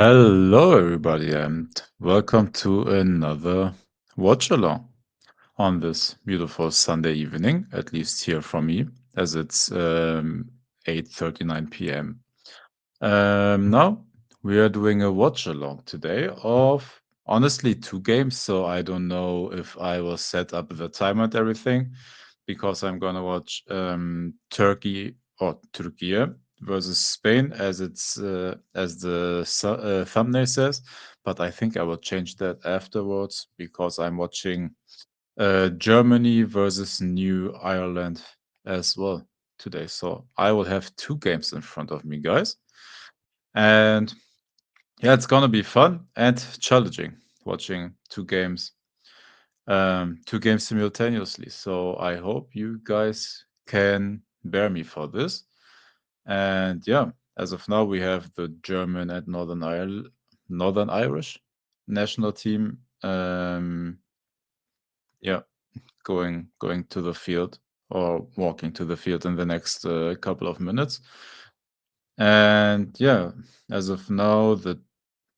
Hello, everybody, and welcome to another watch along on this beautiful Sunday evening, at least here from me, as it's 8:39 p.m. Now we are doing a watch along today of honestly two games, so I don't know if I will set up the timer and everything because I'm gonna watch Turkey or Türkiye versus Spain as the thumbnail says, but I think I will change that afterwards because I'm watching Germany versus New Ireland as well today. So I will have two games in front of me, guys. And yeah, it's gonna be fun and challenging watching two games simultaneously. So I hope you guys can bear me for this. And yeah, as of now, we have the German and Northern Irish national team. Yeah, going to the field or walking to the field in the next couple of minutes. And yeah, as of now, the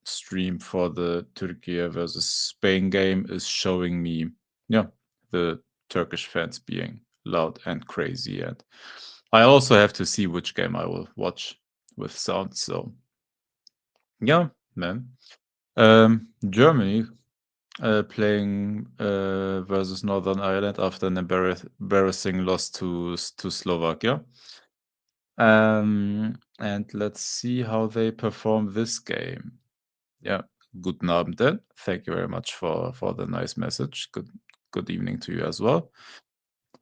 stream for the Türkiye versus Spain game is showing me, yeah, the Turkish fans being loud and crazy. And I also have to see which game I will watch with sound. So yeah, man. Germany playing versus Northern Ireland after an embarrassing loss to Slovakia. And let's see how they perform this game. Yeah, guten Abend then. Thank you very much for the nice message. Good evening to you as well.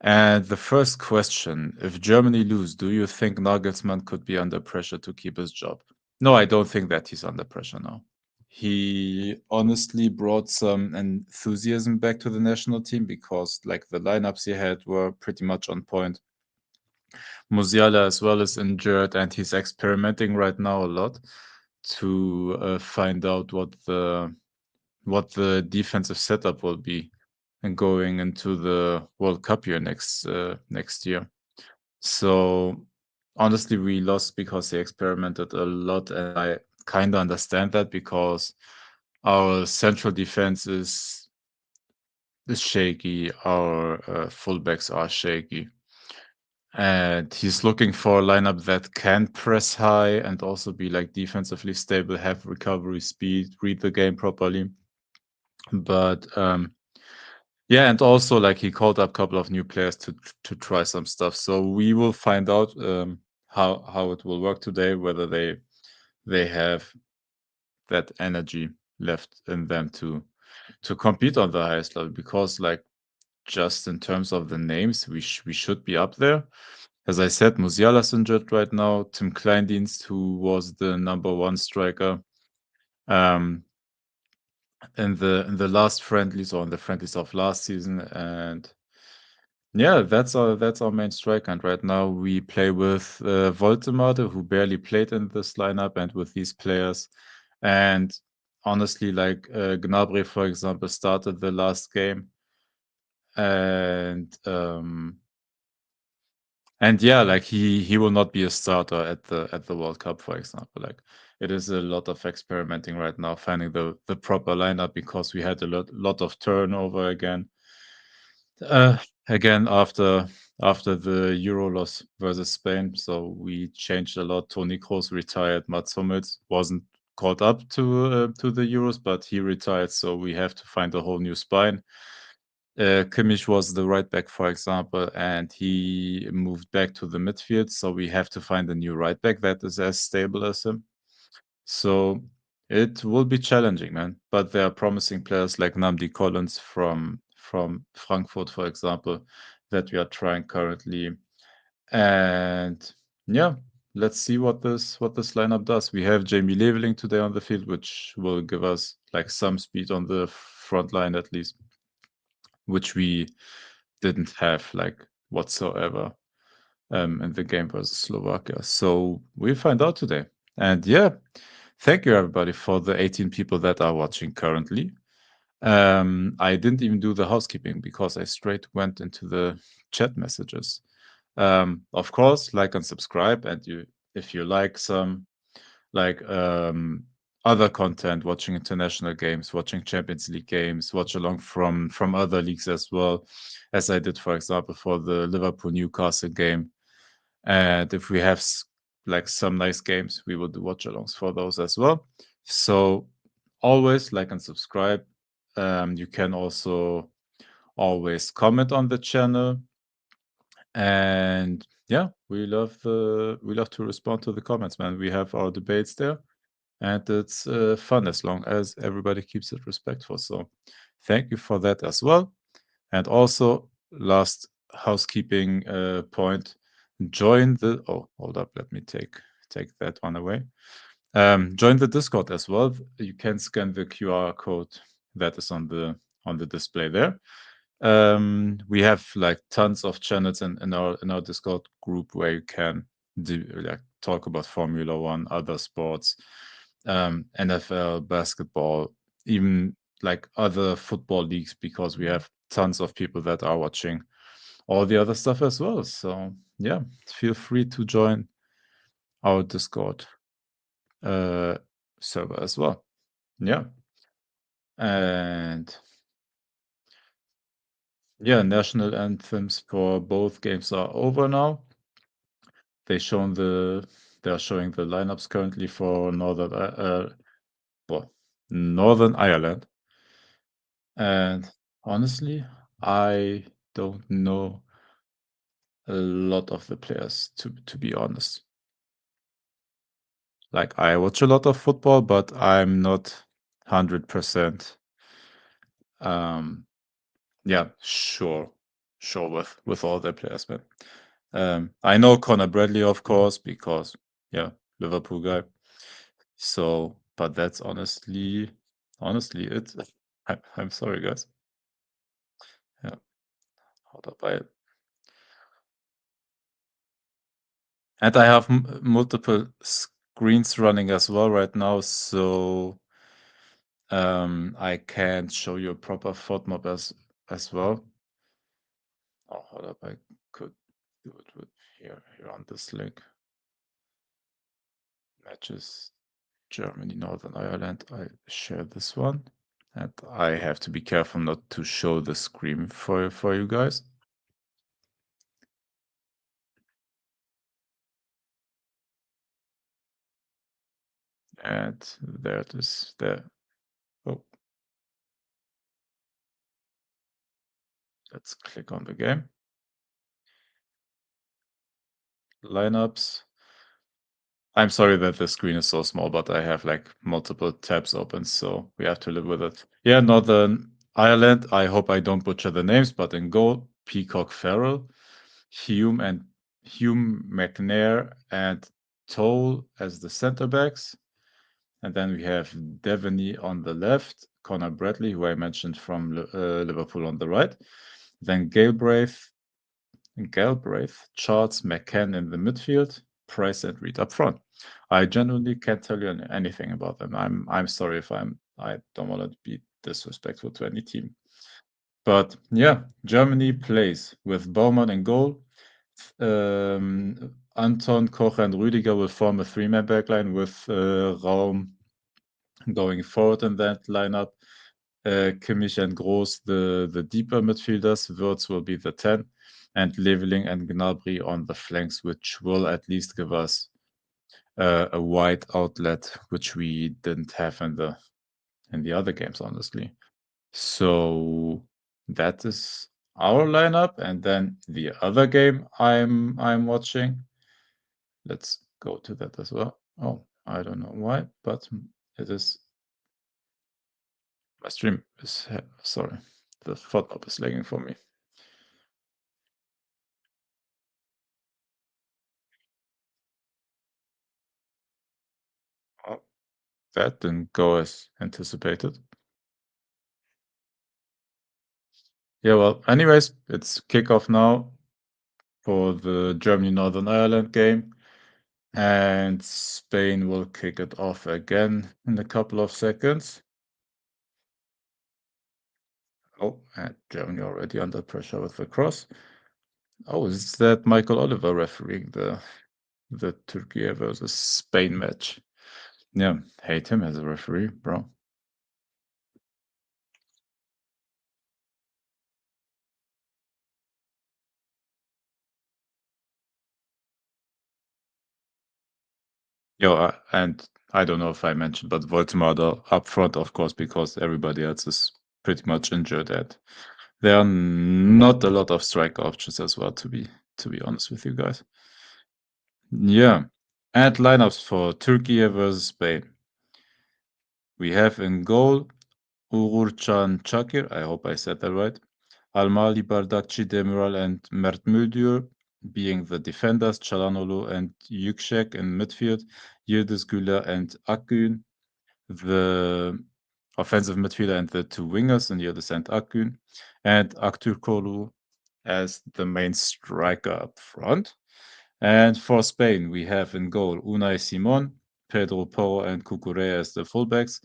And the first question, if Germany lose, do you think Nagelsmann could be under pressure to keep his job? No, I don't think that he's under pressure now. He honestly brought some enthusiasm back to the national team because like the lineups he had were pretty much on point. Musiala as well is injured, and he's experimenting right now a lot to find out what the defensive setup will be and going into the World Cup year next year. So honestly, we lost because they experimented a lot, and I kind of understand that because our central defense is shaky, our fullbacks are shaky. And he's looking for a lineup that can press high and also be like defensively stable, have recovery speed, read the game properly. But yeah, and also like he called up a couple of new players to try some stuff. So we will find out how it will work today, whether they have that energy left in them to compete on the highest level. Because like just in terms of the names, we should be up there. As I said, Musiala's injured right now. Tim Kleindienst, who was the number one striker, um, in the last friendlies or in the friendlies of last season, and yeah, that's our main striker. And right now we play with Woltemade, who barely played in this lineup, and with these players. And honestly, like Gnabry, for example, started the last game, and yeah, like he will not be a starter at the World Cup, for example. Like it is a lot of experimenting right now, finding the proper lineup because we had a lot of turnover again. Uh, Again after the Euro loss versus Spain, so we changed a lot. Toni Kroos retired. Mats Hummels wasn't caught up to the Euros, but he retired, so we have to find a whole new spine. Kimmich was the right back, for example, and he moved back to the midfield. So we have to find a new right back that is as stable as him. So it will be challenging, man. But there are promising players like Namdi Collins from Frankfurt, for example, that we are trying currently. And yeah, let's see what this lineup does. We have Jamie Leveling today on the field, which will give us like some speed on the front line at least, which we didn't have like whatsoever in the game versus Slovakia. So we'll find out today. And yeah, thank you everybody for the 18 people that are watching currently. I didn't even do the housekeeping because I straight went into the chat messages. Of course, like and subscribe, and if you like some like other content, watching international games, watching Champions League games, watch along from other leagues as well, as I did, for example, for the Liverpool Newcastle game. And if we have like some nice games, we will do watch alongs for those as well. So always like and subscribe. You can also always comment on the channel. And yeah, we love to respond to the comments, man. We have our debates there, and it's fun as long as everybody keeps it respectful. So thank you for that as well. And also, last housekeeping point: join the. Oh, hold up, let me take that one away. Join the Discord as well. You can scan the QR code that is on the display there. We have like tons of channels in our Discord group where you can like talk about Formula One, other sports, NFL, basketball, even like other football leagues, because we have tons of people that are watching all the other stuff as well. So yeah, feel free to join our Discord uh, server as well. Yeah, and yeah, national anthems for both games are over now. They shown they are showing the lineups currently for well, Northern Ireland, and honestly, I don't know a lot of the players, to be honest. Like, I watch a lot of football, but I'm not 100%, um, yeah, sure with all their players, man. I know Conor Bradley, of course, because, yeah, Liverpool guy. So, but that's honestly it. I'm sorry, guys. Yeah, hold up. And I have multiple screens running as well right now, so I can't show you a proper FODMAP as well. Oh, hold up, I could do it with here on this link. Matches Germany, Northern Ireland. I share this one, and I have to be careful not to show the screen for you guys. And there it is. There. Oh, let's click on the game. Lineups. I'm sorry that the screen is so small, but I have like multiple tabs open, so we have to live with it. Yeah, Northern Ireland. I hope I don't butcher the names, but in goal, Peacock Farrell, Hume McNair, and Toll as the center backs. And then we have Devaney on the left, Conor Bradley, who I mentioned from Liverpool on the right. Then Galbraith, Charles, McCann in the midfield, Price and Reed up front. I genuinely can't tell you anything about them. I'm sorry if I don't want to be disrespectful to any team. But yeah, Germany plays with Baumann in goal. Anton, Koch, and Rüdiger will form a three-man backline with Raum going forward in that lineup. Kimmich and Groß, the deeper midfielders. Wirtz will be the 10, and Leveling and Gnabry on the flanks, which will at least give us a wide outlet, which we didn't have in the other games, honestly. So that is our lineup, and then the other game I'm watching. Let's go to that as well. Oh, I don't know why, but it is my stream is sorry, the FODMAP is lagging for me. Oh, that didn't go as anticipated. Yeah, well, anyways, it's kickoff now for the Germany Northern Ireland game, and Spain will kick it off again in a couple of seconds. Oh, and Germany already under pressure with the cross. Oh, is that Michael Oliver refereeing the Türkiye versus Spain match? Yeah, hate him as a referee, bro. Yo, and I don't know if I mentioned, but Voltemade up front, of course, because everybody else is pretty much injured. And there are not a lot of striker options as well, to be honest with you guys. Yeah, and lineups for Turkey versus Spain. We have in goal Uğurcan Çakır. I hope I said that right. Almali, Bardakçı, Demiral, and Mert Müldür being the defenders, Çalhanoğlu and Yüksek in midfield, Yıldız Güler and Akgün, the offensive midfielder and the two wingers, and Yıldız and Akgün, and Aktürkoğlu as the main striker up front. And for Spain, we have in goal Unai Simon, Pedro Porro, and Cucurella as the fullbacks,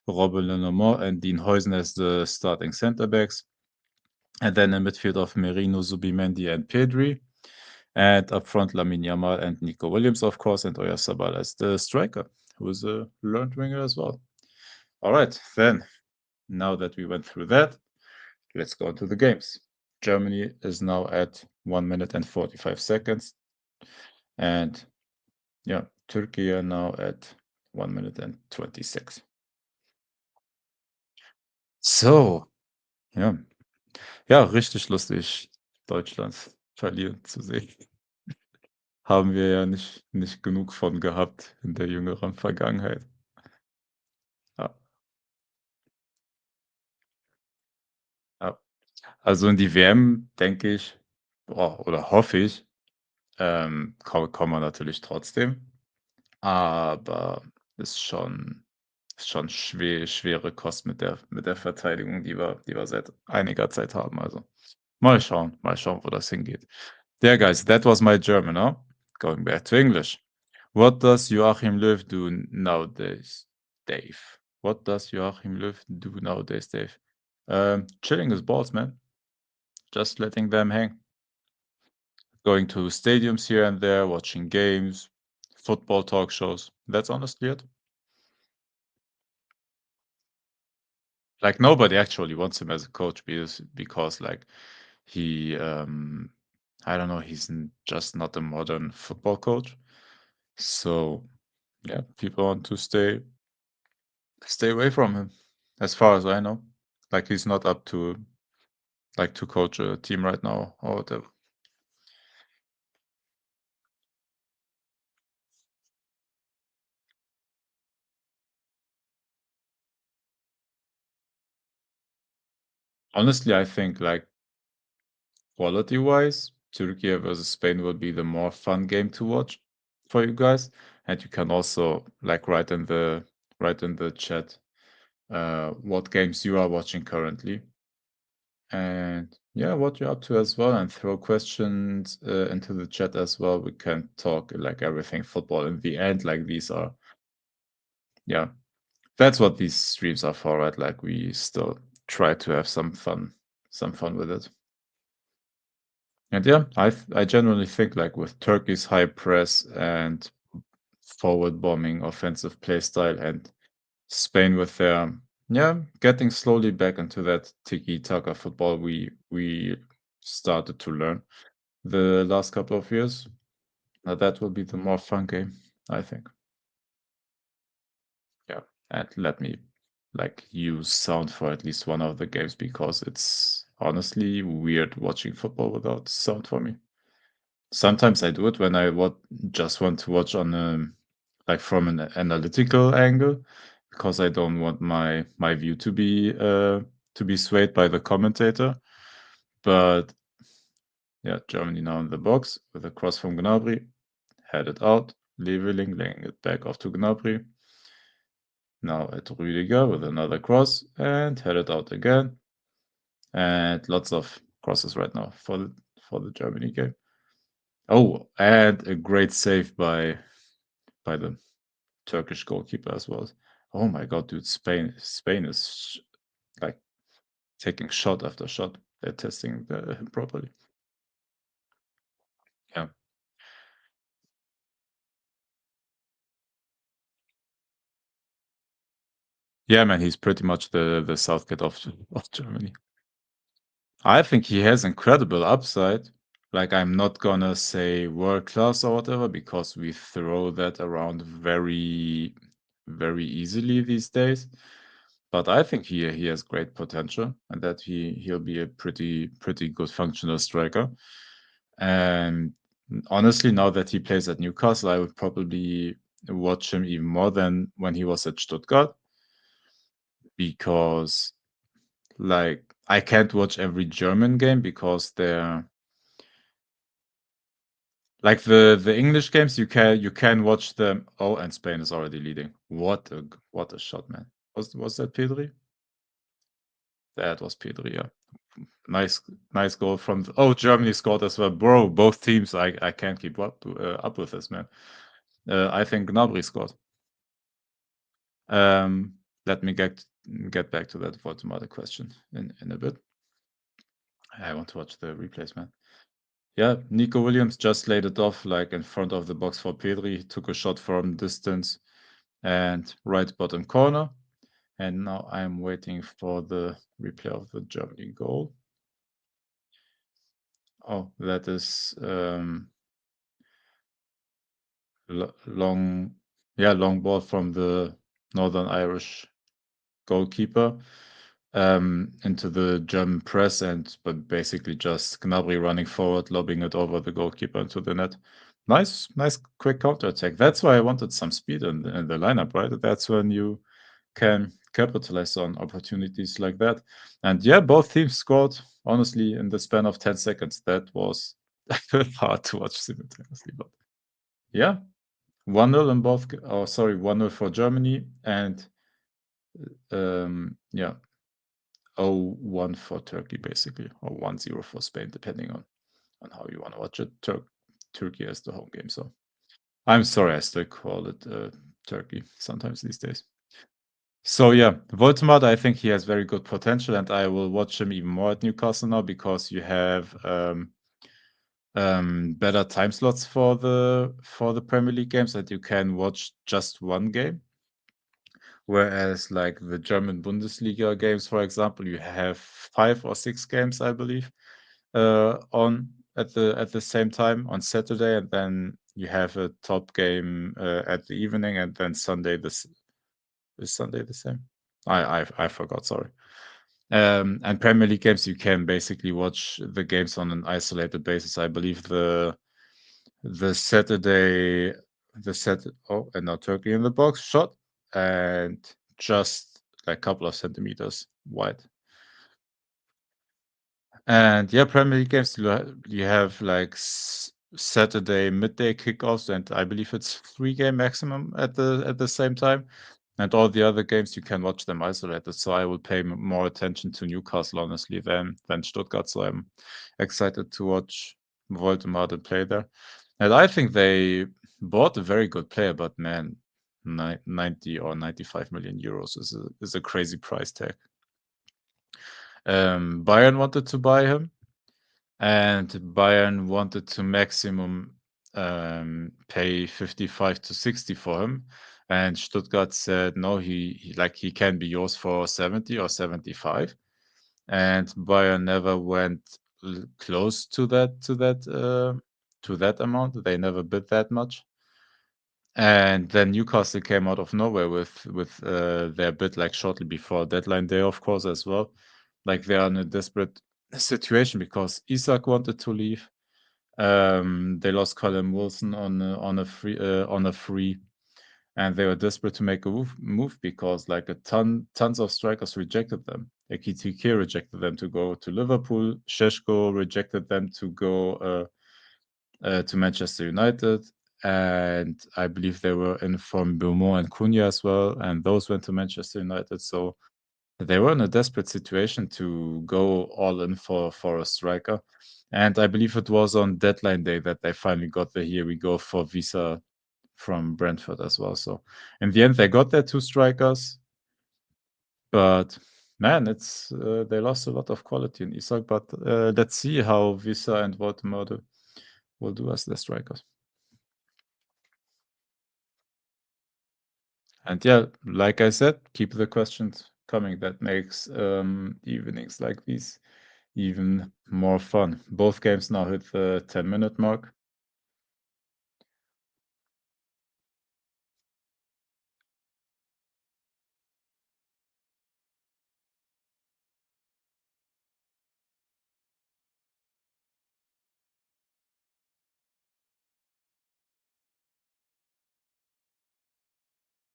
Robin Lenormand and Dean Huijsen as the starting centre backs. And then in midfield of Merino, Zubimendi, and Pedri. And up front, Lamine Yamal and Nico Williams, of course, and Oyarzabal as the striker, who is a learned winger as well. All right, then, now that we went through that, let's go to the games. Germany is now at 1 minute and 45 seconds. And yeah, Turkey are now at 1 minute and 26. So, ja. Ja, richtig lustig, Deutschland verlieren zu sehen. Haben wir ja nicht genug von gehabt in der jüngeren Vergangenheit. Ja, ja. Also in die WM denke ich, oder hoffe ich, kommen wir natürlich trotzdem, aber ist schon schwere Kost mit der Verteidigung, die wir seit einiger Zeit haben. Also mal schauen, wo das hingeht. There, guys, that was my German, huh? Going back to English. What does Joachim Löw do nowadays, Dave? What does Joachim Löw do nowadays, Dave? Chilling his balls, man. Just letting them hang. Going to stadiums here and there, watching games, football talk shows. That's honestly it. Like nobody actually wants him as a coach because like he I don't know, just not a modern football coach. So yeah, people want to stay away from him, as far as I know. Like he's not up to like to coach a team right now or whatever. Honestly, I think like quality wise, Turkey versus Spain will be the more fun game to watch for you guys. And you can also like write in the chat what games you are watching currently. And yeah, what you're up to as well, and throw questions into the chat as well. We can talk like everything football in the end. Like these are, yeah, that's what these streams are for, right? Like we still try to have some fun with it. And yeah, I genuinely think like with Turkey's high press and forward bombing offensive play style, and Spain with their, yeah, getting slowly back into that tiki-taka football we started to learn the last couple of years. Now that will be the more fun game, I think. Yeah, and let me like use sound for at least one of the games because it's honestly weird watching football without sound for me. Sometimes I do it when I just want to watch on like from an analytical angle because I don't want my view to be swayed by the commentator. But yeah, Germany now in the box with a cross from Gnabry, headed out, leveling, laying it back off to Gnabry. Now at Rüdiger with another cross and headed out again. And lots of crosses right now for the Germany game. Oh, and a great save by the Turkish goalkeeper as well. Oh my god, dude, Spain is like taking shot after shot. They're testing him properly. Yeah. Yeah, man, he's pretty much the Southgate of Germany. I think he has incredible upside. Like, I'm not gonna say world class or whatever because we throw that around very, very easily these days. But I think he has great potential and that he'll be a pretty good functional striker. And honestly, now that he plays at Newcastle, I would probably watch him even more than when he was at Stuttgart because like I can't watch every German game because they're like the English games you can watch them. Oh, and Spain is already leading. What a shot, man. Was that Pedri? That was Pedri, yeah. Nice nice goal from Germany scored as well. Bro, both teams I can't keep up with this, man. I think Gnabry scored. Let me get back to that Voldemort question in a bit. I want to watch the replays, man. Yeah, Nico Williams just laid it off like in front of the box for Pedri. He took a shot from distance and right bottom corner. And now I'm waiting for the replay of the Germany goal. Oh, that is long, yeah, long ball from the Northern Irish goalkeeper into the German press, and but basically just Gnabry running forward, lobbing it over the goalkeeper into the net. Nice, quick counter attack. That's why I wanted some speed in the lineup, right? That's when you can capitalize on opportunities like that. And yeah, both teams scored honestly in the span of 10 seconds. That was hard to watch simultaneously, but yeah, 1-0 in both. Oh, sorry, 1-0 for Germany, and yeah, 0-1 for Turkey, basically, or 1-0 for Spain, depending on how you want to watch it. Turkey as the home game. So I'm sorry, I still call it Turkey sometimes these days. So yeah, Voldemort, I think he has very good potential, and I will watch him even more at Newcastle now because you have better time slots for the Premier League games that you can watch just one game. Whereas like the German Bundesliga games, for example, you have 5 or 6 games, I believe, on at the same time on Saturday, and then you have a top game at the evening, and then Sunday this is Sunday the same. I forgot, sorry. And Premier League games, you can basically watch the games on an isolated basis. I believe the Saturday, and now Turkey in the box shot, and just like a couple of centimeters wide. And yeah, Premier League games, you have like Saturday midday kickoffs, and I believe it's 3 game maximum at the same time. And all the other games you can watch them isolated. So I will pay more attention to Newcastle honestly than Stuttgart. So I'm excited to watch Voldemort play there. And I think they bought a very good player, but man, 90 or 95 million euros is a crazy price tag. Bayern wanted to buy him, and Bayern wanted to maximum pay 55 to 60 for him. And Stuttgart said, no, he can be yours for 70 or 75. And Bayern never went close to that amount. They never bid that much. And then Newcastle came out of nowhere with their bid like shortly before deadline day, of course, as well. Like they are in a desperate situation because Isak wanted to leave. They lost Callum Wilson on a free, and they were desperate to make a move because like tons of strikers rejected them. Ekitike rejected them to go to Liverpool. Šeško rejected them to go to Manchester United, and I believe they were in from Beaumont and Cunha as well, and those went to Manchester United. So they were in a desperate situation to go all in for a striker. And I believe it was on deadline day that they finally got the here we go for Visa from Brentford as well. So in the end, they got their 2 strikers, but man, it's they lost a lot of quality in Isak. But let's see how Visa and Voldemort will do as their strikers. And yeah, like I said, keep the questions coming. That makes evenings like these even more fun. Both games now hit the 10-minute mark.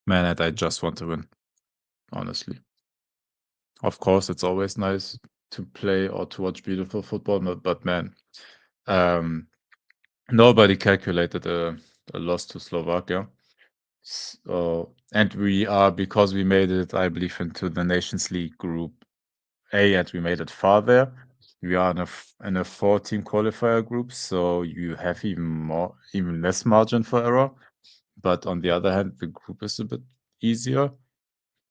Man, and I just want to win, honestly. Of course, it's always nice to play or to watch beautiful football, but man, um, nobody calculated a loss to Slovakia. So, and we are, because we made it, I believe, into the Nations League group A, and we made it far there. We are in a four-team qualifier group, so you have even less margin for error. But on the other hand, the group is a bit easier.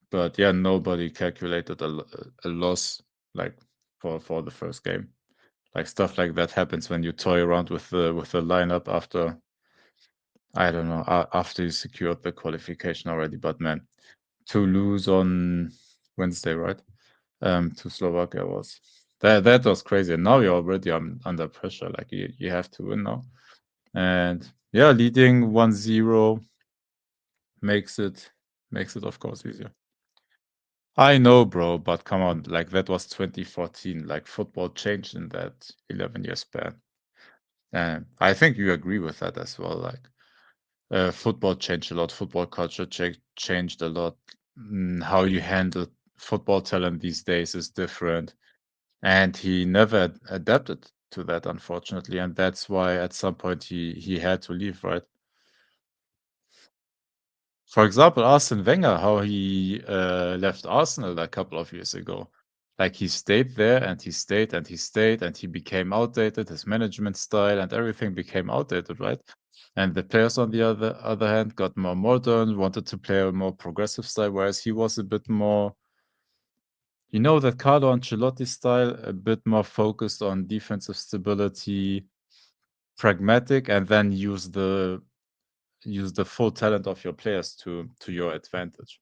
But yeah, nobody calculated a loss like for the first game. Like stuff like that happens when you toy around with the lineup after, I don't know, after you secured the qualification already. But man, to lose on Wednesday, right? To Slovakia was that was crazy. And now you're already under pressure. Like you have to win now. And yeah, leading 1-0 makes it of course easier. I know, bro, but come on, like that was 2014. Like football changed in that 11-year span. And I think you agree with that as well. Like football changed a lot. Football culture changed a lot. How you handle football talent these days is different. And he never adapted to that, unfortunately. And that's why at some point he had to leave, right? For example, Arsene Wenger, how he left Arsenal a couple of years ago. Like he stayed there and he stayed and he stayed and he became outdated. His management style and everything became outdated, right? And the players on the other hand got more modern, wanted to play a more progressive style, whereas he was a bit more, that Carlo Ancelotti style, a bit more focused on defensive stability, pragmatic, and then use the full talent of your players to your advantage.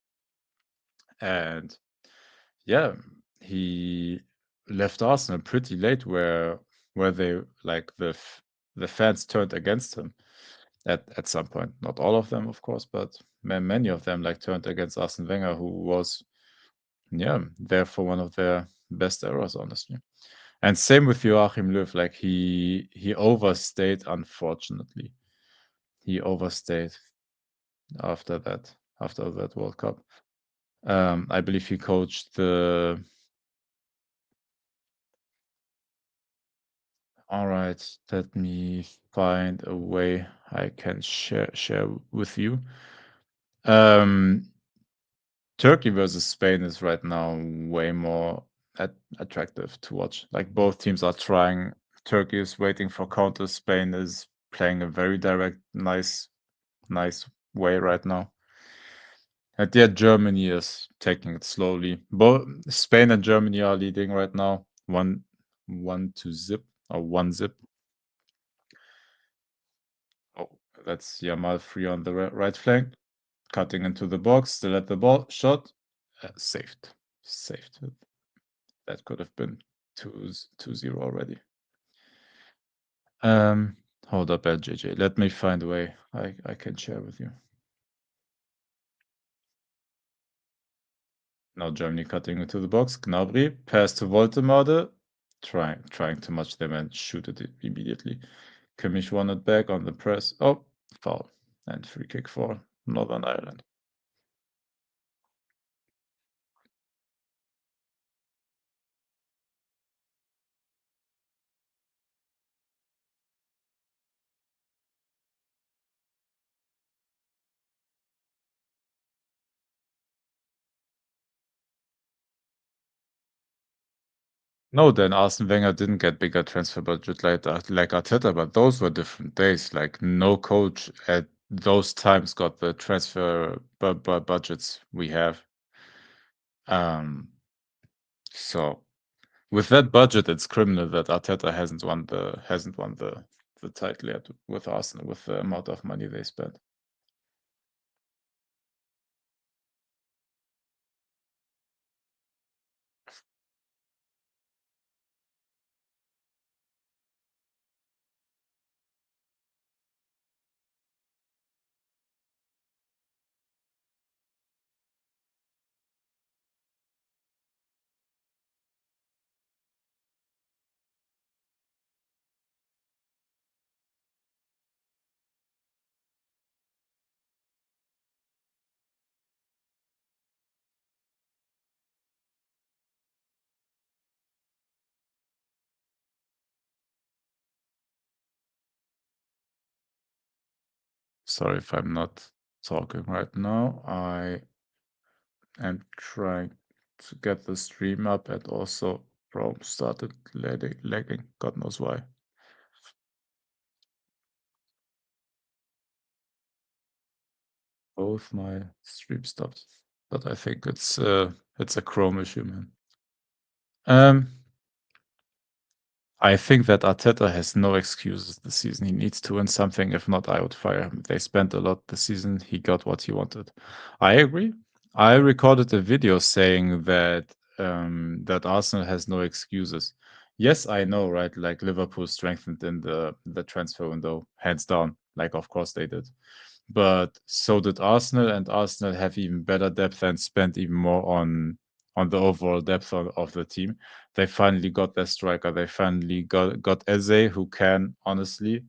And yeah, he left Arsenal pretty late, where they like the fans turned against him at some point. Not all of them, of course, but many of them like turned against Arsene Wenger, who was there for one of their best eras, honestly. And same with Joachim Löw, like he overstayed, unfortunately. He overstayed after that World Cup. I believe he coached the. All right, let me find a way I can share with you. Um, Turkey versus Spain is right now way more attractive to watch. Like both teams are trying. Turkey is waiting for counters. Spain is playing a very direct, nice way right now. And yeah, Germany is taking it slowly. Both Spain and Germany are leading right now. One to zip or one zip. Oh, that's Yamal free on the right flank, cutting into the box. Still at the ball. Shot. Saved. Saved. That could have been 2-0 already. Hold up, LJJ. Let me find a way I can share with you. Now Germany cutting into the box. Gnabry, pass to Woltemade, trying to match them and shoot it immediately. Kimmich won it back on the press. Oh, foul. And free kick for Northern Ireland. No, then Arsene Wenger didn't get bigger transfer budget like Arteta, but those were different days. Like no coach at those times got the transfer budgets we have. Um, so with that budget, it's criminal that Arteta hasn't won the title yet with Arsenal with the amount of money they spent. Sorry if I'm not talking right now. I am trying to get the stream up and also Chrome started lagging. God knows why. Both my stream stopped. But I think it's a Chrome issue, man. Um I think that Arteta has no excuses this season. He needs to win something. If not, I would fire him. They spent a lot this season. He got what he wanted. I agree. I recorded a video saying that Arsenal has no excuses. Yes, I know, right? Like Liverpool strengthened in the transfer window, hands down. Like of course they did. But so did Arsenal, and Arsenal have even better depth and spent even more on the overall depth of the team. They finally got their striker. They finally got Eze, who can honestly,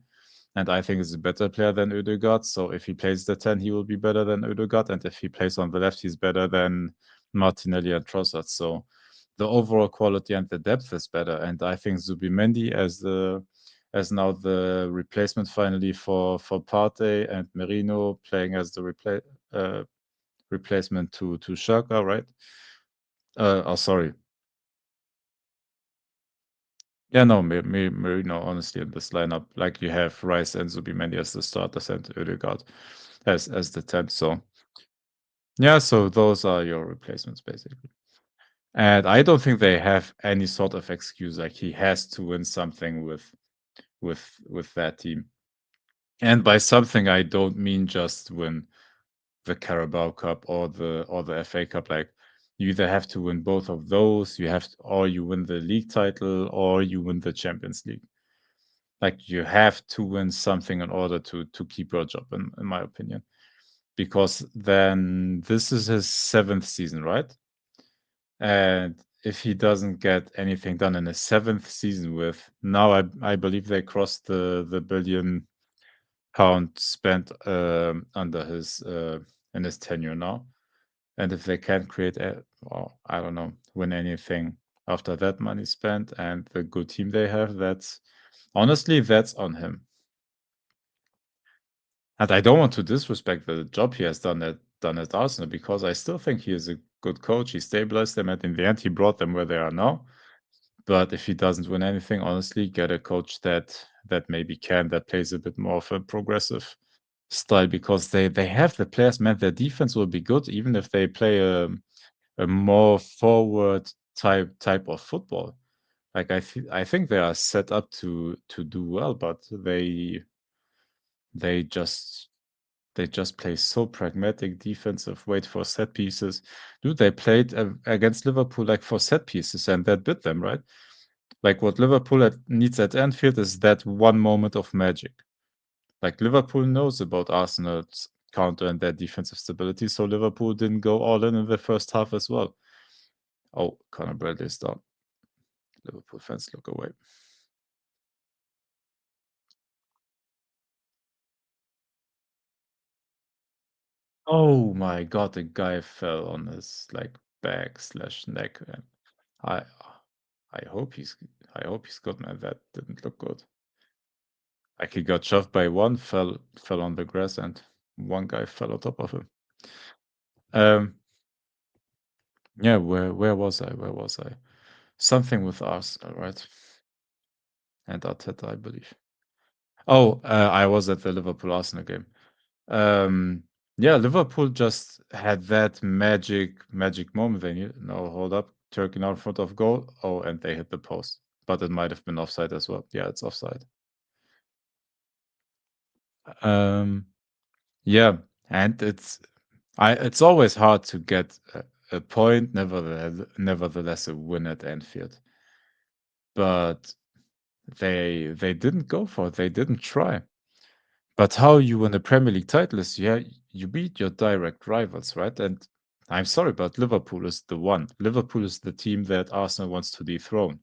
and I think is a better player than Ødegaard. So if he plays the 10, he will be better than Ødegaard, and if he plays on the left, he's better than Martinelli and Trossard. So the overall quality and the depth is better, and I think Zubimendi as now the replacement finally for Partey and Merino playing as the replacement to Xhaka, right? Oh, sorry. Yeah, no, Merino, honestly, in this lineup, like you have Rice and Zubimendi as the starters and Ødegaard as the 10. So yeah, so those are your replacements basically. And I don't think they have any sort of excuse. Like he has to win something with that team. And by something, I don't mean just win the Carabao Cup or the FA Cup. Like you either have to win both of those, or you win the league title, or you win the Champions League. Like you have to win something in order to keep your job, in my opinion. Because then this is his seventh season, right? And if he doesn't get anything done in his seventh season with now, I believe they crossed the £1 billion spent under his in his tenure now. And if they can't create well, I don't know, win anything after that money spent and the good team they have, that's honestly that's on him. And I don't want to disrespect the job he has done at Arsenal because I still think he is a good coach. He stabilized them, and in the end, he brought them where they are now. But if he doesn't win anything, honestly, get a coach that maybe that plays a bit more of a progressive style because they have the players, man. Their defense will be good even if they play a more forward type of football. Like I think they are set up to do well, but they just they just play so pragmatic defensive, wait for set pieces. Dude, they played against Liverpool like for set pieces, and that bit them, right? Like what Liverpool needs at Anfield is that one moment of magic. Like Liverpool knows about Arsenal's counter and their defensive stability, so Liverpool didn't go all in the first half as well. Oh, Conor Bradley is down. Liverpool fans look away. Oh my god, the guy fell on his like back slash neck. And I I hope he's I hope he's good, man. That didn't look good. Like he got shoved by one, fell on the grass, and one guy fell on top of him. Um, yeah, where was I? Where was I? Something with Arsenal, right? And Arteta, I believe. Oh, I was at the Liverpool Arsenal game. Um, yeah, Liverpool just had that magic moment. They knew, no, hold up, Turkey now in front of goal. Oh, and they hit the post, but it might have been offside as well. Yeah, it's offside. Um, yeah, and it's always hard to get a point, nevertheless a win at Anfield. But they didn't go for it. They didn't try. But how you win a Premier League title is yeah, you beat your direct rivals, right? And I'm sorry, but Liverpool is the one. Liverpool is the team that Arsenal wants to dethrone.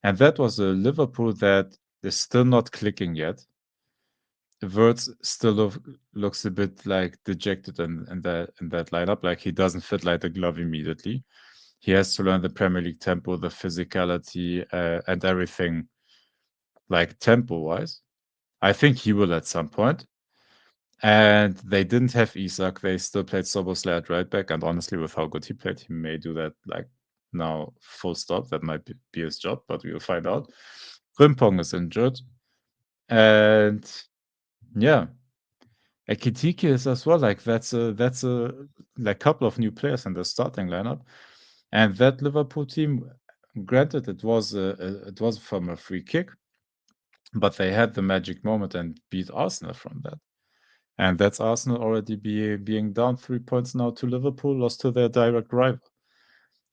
And that was a Liverpool that is still not clicking yet. Wirtz still looks a bit like dejected in that lineup. Like he doesn't fit like a glove immediately. He has to learn the Premier League tempo, the physicality, and everything like tempo wise. I think he will at some point. And they didn't have Isak. They still played Szoboszlai at right back, and honestly, with how good he played, he may do that, like, now full stop. That might be his job, but we will find out. Frimpong is injured, and yeah, Ekitike is as well, like, that's a, like, couple of new players in the starting lineup, and that Liverpool team, granted, it was from a free kick, but they had the magic moment and beat Arsenal from that. And that's Arsenal already being down 3 points now to Liverpool, lost to their direct rival.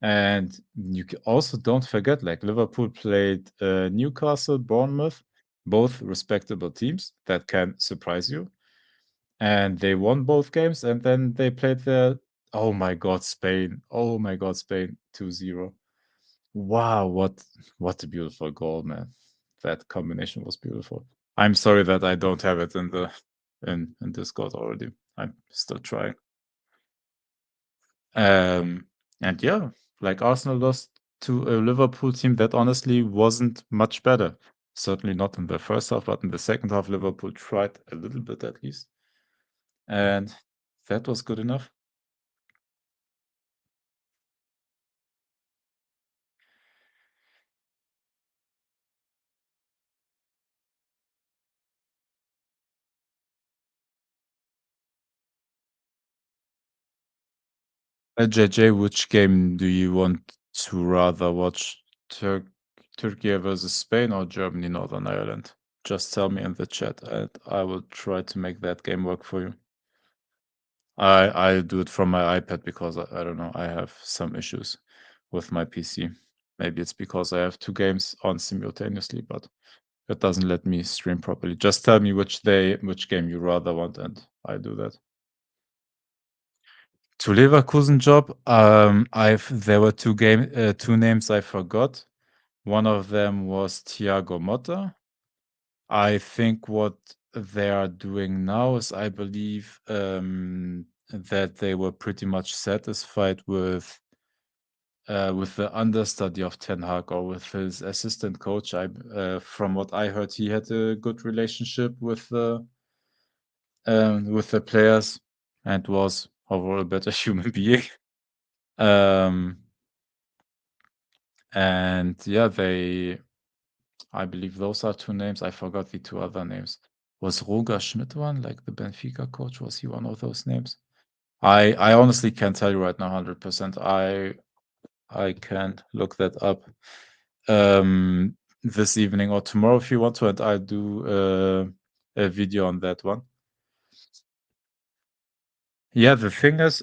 And you also don't forget, like, Liverpool played Newcastle, Bournemouth, both respectable teams that can surprise you. And they won both games, and then they played their, oh my God, Spain. Oh my God, Spain, 2-0. Wow, what a beautiful goal, man. That combination was beautiful. I'm sorry that I don't have it in Discord already. I'm still trying. And yeah, like, Arsenal lost to a Liverpool team that honestly wasn't much better. Certainly not in the first half, but in the second half, Liverpool tried a little bit at least, and that was good enough. JJ, which game do you want to rather watch? Turkey versus Spain or Germany, Northern Ireland? Just tell me in the chat, and I will try to make that game work for you. I do it from my iPad because I don't know, I have some issues with my PC. Maybe it's because I have 2 games on simultaneously, but it doesn't let me stream properly. Just tell me which game you rather want, and I do that. To Leverkusen job, I've there were 2 names I forgot. One of them was Thiago Motta. I think what they are doing now is, I believe, that they were pretty much satisfied with the understudy of Ten Hag, or with his assistant coach. From what I heard, he had a good relationship with the players and was overall a better human being. Um, and yeah, I believe those are 2 names. I forgot the 2 other names. Was Roger Schmidt one, like the Benfica coach? Was he one of those names? I honestly can't tell you right now 100%. I can look that up this evening or tomorrow if you want to, and I'll do a video on that one. Yeah, the thing is,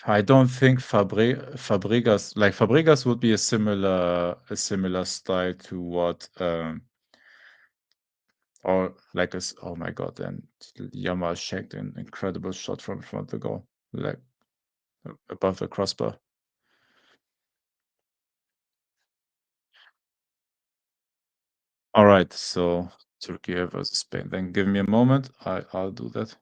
I don't think Fabregas would be a similar style to what or like a oh my God, and Yamal shanked an incredible shot from front of the goal, like, above the crossbar. All right, so Turkey versus Spain. Then give me a moment. I'll do that.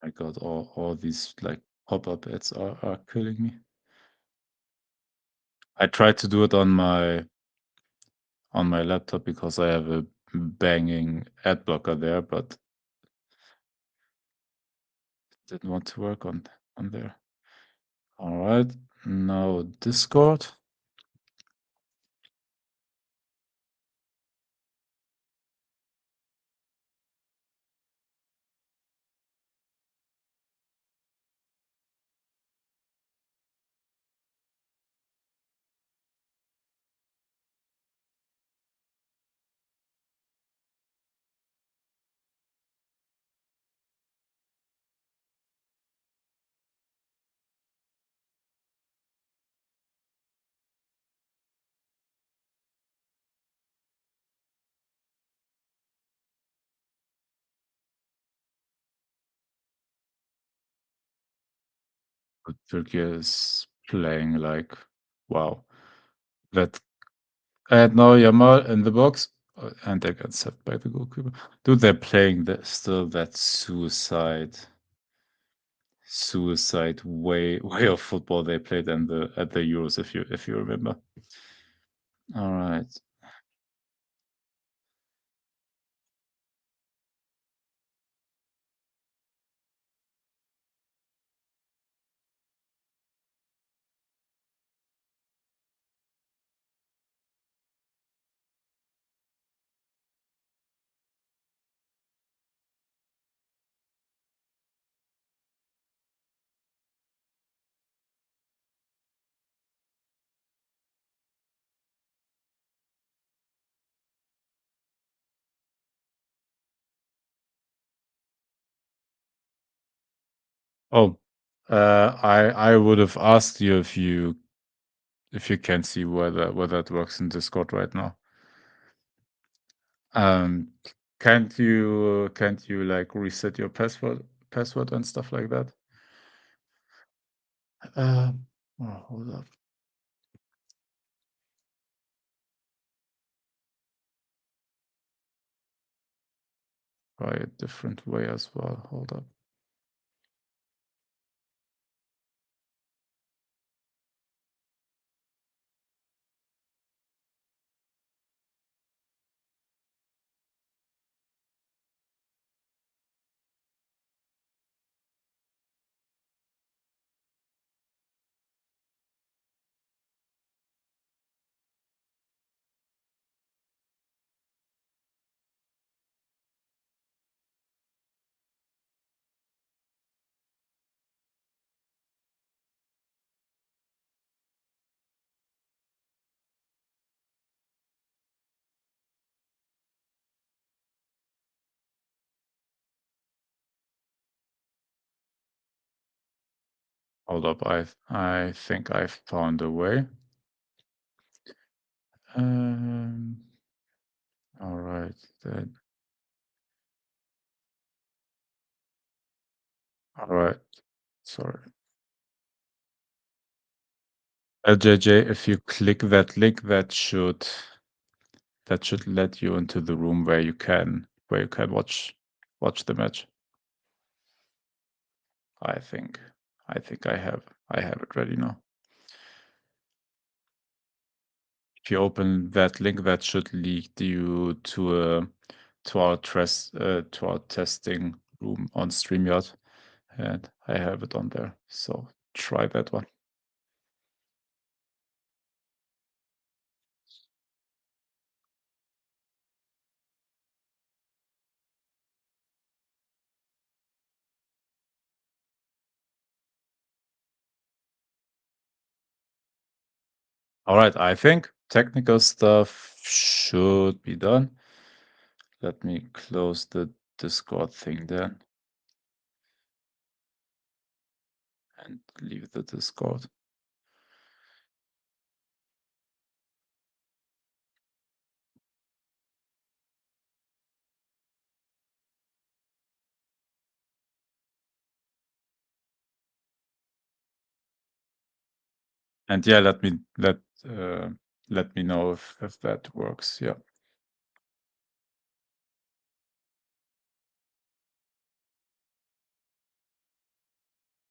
My God, all these, like, pop-up ads are killing me. I tried to do it on my laptop because I have a banging ad blocker there, but it didn't want to work on there. All right, now Discord. But Turkey is playing like wow. That and now Yamal in the box, and they got set by the goalkeeper. Dude, they're playing still that suicide way of football they played in the at the Euros, if you remember. All right. Oh, I would have asked you if you can see whether it works in Discord right now. Um, can't you like reset your password and stuff like that? Hold up. Try a different way as well. Hold up. Hold up. I think I found a way. Um, all right. Then. All right. Sorry. LJJ, if you click that link, that should let you into the room where you can watch the match. I think. I think I have it ready now. If you open that link, that should lead you to our testing room on StreamYard, and I have it on there. So try that one. All right, I think technical stuff should be done. Let me close the Discord thing then and leave the Discord. And yeah, uh, let me know if that works. Yeah.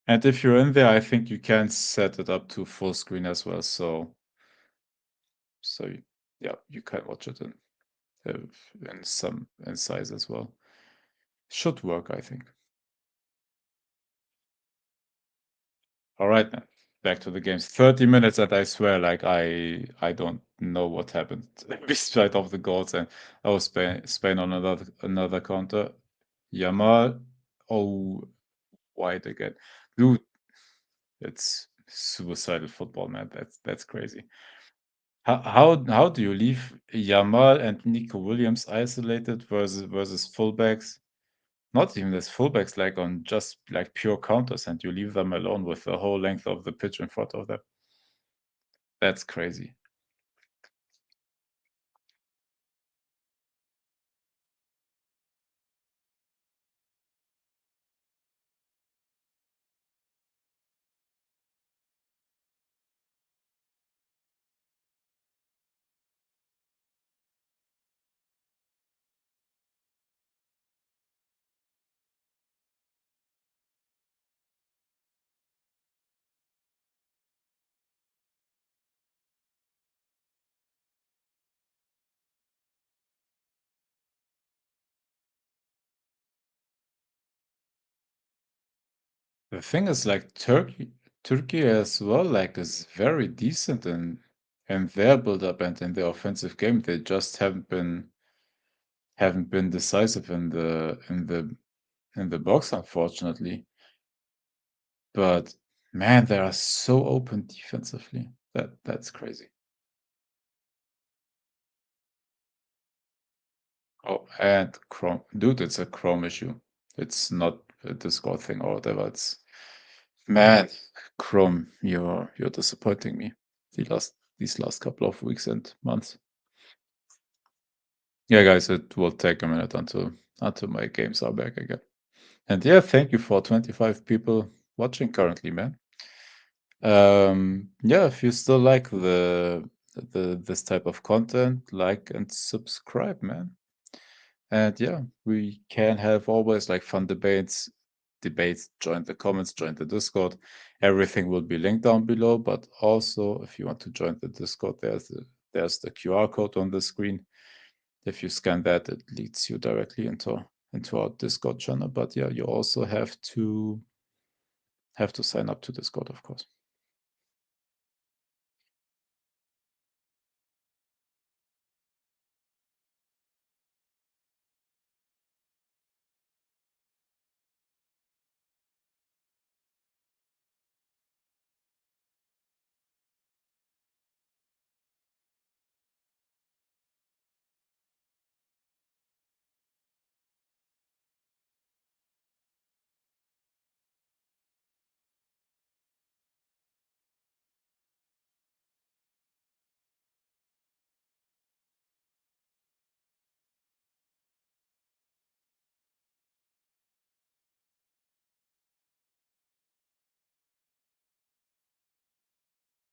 And if you're in there, I think you can set it up to full screen as well. Yeah, you can watch it in size as well. Should work, I think. All right, then. Back to the games. 30 minutes, and I swear, like I don't know what happened beside of the goals, and I was Spain on another counter. Yamal, oh, wide again, dude. It's suicidal football, man. That's crazy. How do you leave Yamal and Nico Williams isolated versus fullbacks? Not even as fullbacks, like on just like pure counters, and you leave them alone with the whole length of the pitch in front of them. That's crazy. The thing is, like Turkey as well, like is very decent in their build-up and in their offensive game. They just haven't been decisive in the box, unfortunately. But man, they are so open defensively. That's crazy. Oh, and Chrome, dude, it's a Chrome issue. It's not a Discord thing or whatever. It's man, Chrome, you're disappointing me. These last couple of weeks and months. Yeah, guys, it will take a minute until my games are back again. And yeah, thank you for 25 people watching currently, man. Yeah, if you still like the this type of content, like and subscribe, man. And yeah, we can have always like fun debates, join the comments, join the Discord. Everything will be linked down below, but also if you want to join the Discord, there's the QR code on the screen. If you scan that, it leads you directly into our Discord channel. But yeah, you also have to sign up to Discord, of course.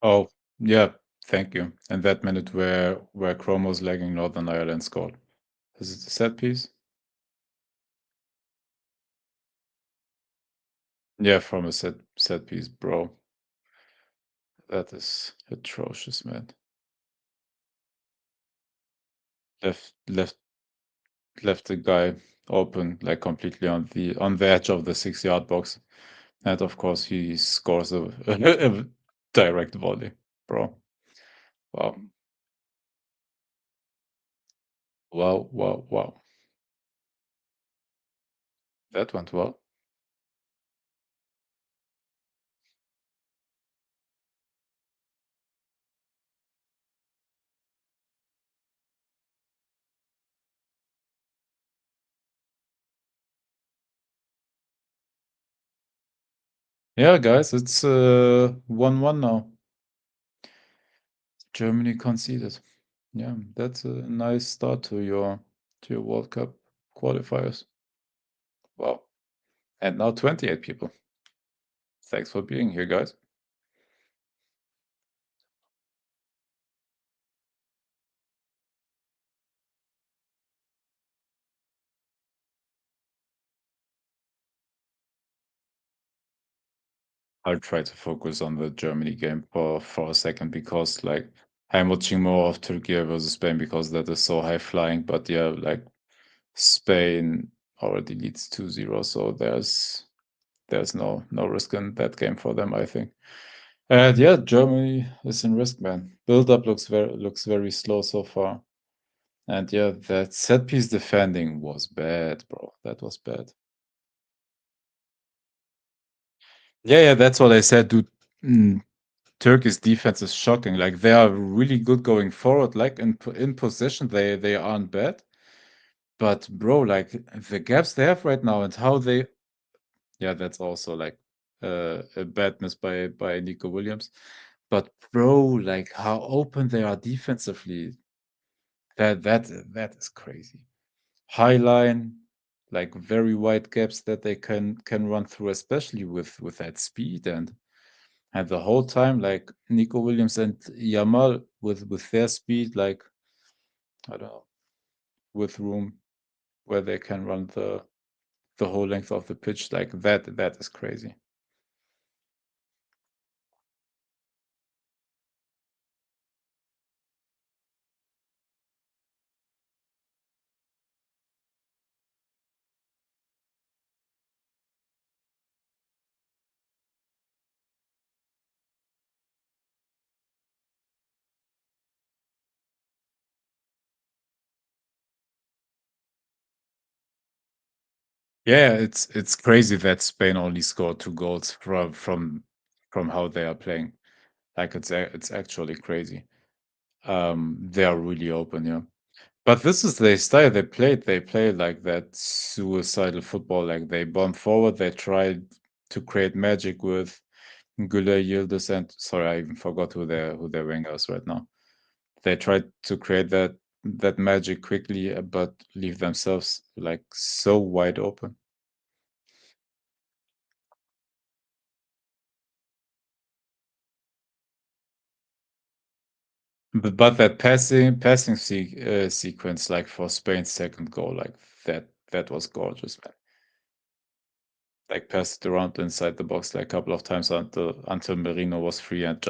Oh, yeah, thank you. And that minute where Chrome was lagging, Northern Ireland scored. Is it a set piece? Yeah, from a set piece, bro. That is atrocious, man. Left left the guy open, like completely on the edge of the 6-yard box. And of course he scores a direct volley, bro. Wow. Wow, wow, wow. That went well. Yeah, guys, it's 1-1 now. Germany conceded. Yeah, that's a nice start to your World Cup qualifiers. Wow. And now 28 people. Thanks for being here, guys. I'll try to focus on the Germany game for a second because like I'm watching more of Turkey versus Spain because that is so high flying. But yeah, like Spain already leads 2-0, so there's no risk in that game for them, I think. And yeah, Germany is in risk, man. Build up looks very slow so far. And yeah, that set piece defending was bad, bro. That was bad. Yeah, that's what I said, dude. Mm, Turkey's defense is shocking. Like they are really good going forward. Like in possession, they aren't bad. But bro, like the gaps they have right now and how they, yeah, that's also like a bad miss by Nico Williams. But bro, like how open they are defensively, that is crazy. High line, like very wide gaps that they can run through, especially with that speed and the whole time, like Nico Williams and Yamal with their speed, like I don't know, with room where they can run the whole length of the pitch, like that is crazy. Yeah, it's crazy that Spain only scored 2 goals from how they are playing. Like, it's actually crazy. They are really open, yeah. But this is their style. They play like that suicidal football. Like, they bomb forward, they try to create magic with Güler, Yildiz, and sorry, I even forgot who their winger is right now. They try to create that magic quickly, but leave themselves, like, so wide open. But that passing sequence, like, for Spain's second goal, like, that was gorgeous, man. Like, passed it around inside the box, like, a couple of times until Merino was free and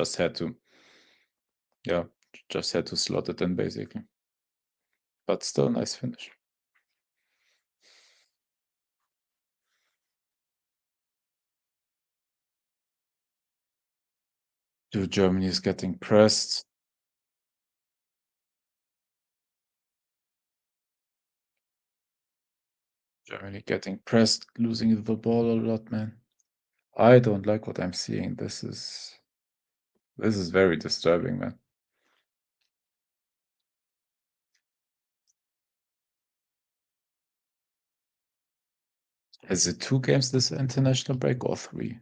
yeah, just had to slot it in, basically. But still, nice finish. Dude, Germany is getting pressed. Germany getting pressed, losing the ball a lot, man. I don't like what I'm seeing. This is very disturbing, man. Is it 2 games this international break or 3?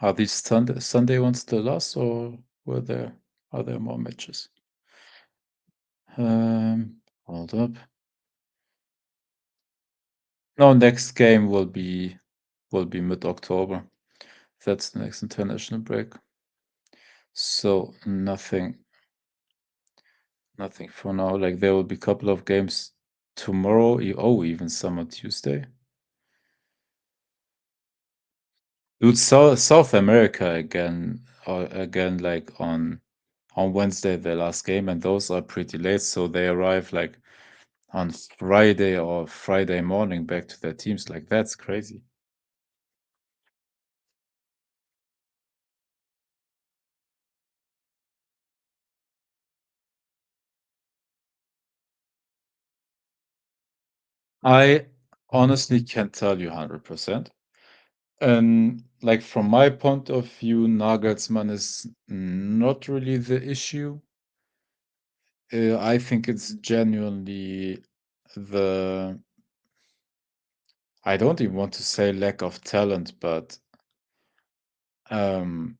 Are these Sunday ones the last, or are there more matches? Hold up. No, next game will be mid-October. That's the next international break. So nothing for now. Like, there will be a couple of games tomorrow. Even some on Tuesday. Dude, South America again, like, on Wednesday, the last game, and those are pretty late, so they arrive, like, on Friday or Friday morning back to their teams. Like, that's crazy. I honestly can't tell you 100%. Like, from my point of view, Nagelsmann is not really the issue. I think it's genuinely the I don't even want to say lack of talent, but um,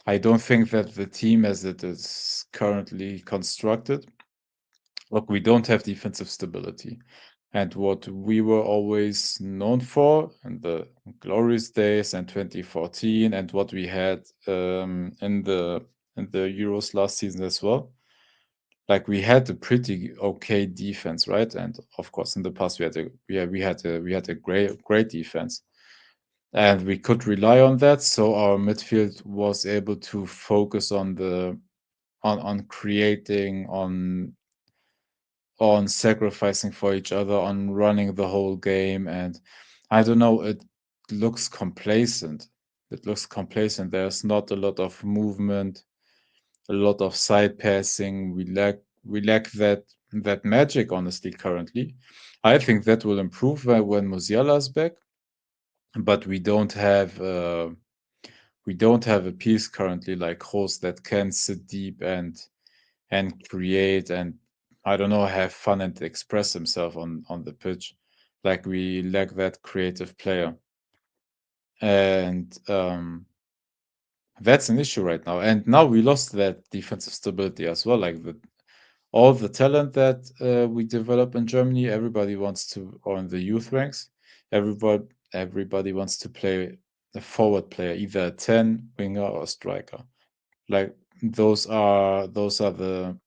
I don't think that the team as it is currently constructed, look, we don't have defensive stability. And what we were always known for in the glorious days and 2014, and what we had in the Euros last season as well, like, we had a pretty okay defense, right? And of course, in the past, we had a great defense, and we could rely on that. So our midfield was able to focus on creating, on sacrificing for each other, on running the whole game. And I don't know, looks complacent. It looks complacent. There's not a lot of movement, a lot of side passing. We lack that magic, honestly, currently. I think that will improve when Musiala is back, but we don't have a piece currently like Kroos that can sit deep and create, and I don't know, have fun and express himself on the pitch. Like, we lack that creative player, and that's an issue right now. And now we lost that defensive stability as well. Like, all the talent that we develop in Germany, everybody wants to, or in the youth ranks, everybody wants to play a forward player, either a 10, winger, or striker. Like, those are the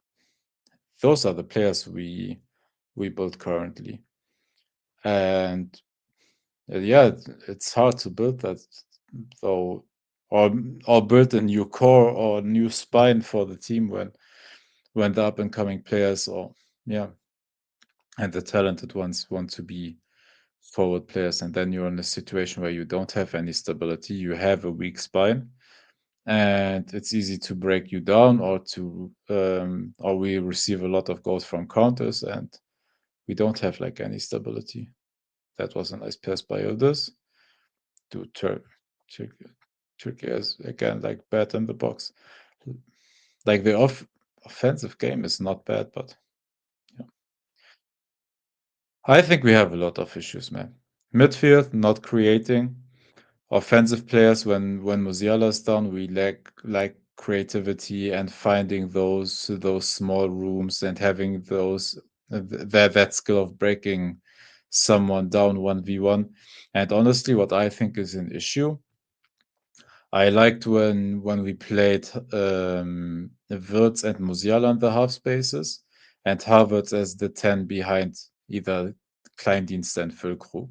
players we build currently. And yeah, it's hard to build that, though, or or build a new core or new spine for the team when the up and coming players, or yeah, and the talented ones want to be forward players, and then you're in a situation where you don't have any stability, you have a weak spine, and it's easy to break you down, or we receive a lot of goals from counters, and we don't have, like, any stability. That was a nice pass by Yildiz. Dude, Turkey is again like bad in the box. Like the offensive game is not bad, but yeah. I think we have a lot of issues, man. Midfield not creating. Offensive players, when Musiala is down, we lack like creativity and finding those small rooms and having those that skill of breaking someone down 1v1. And honestly, what I think is an issue, I liked when we played Wirtz and Musiala in the half spaces and Havertz as the 10 behind either Kleindienst and Füllkrug.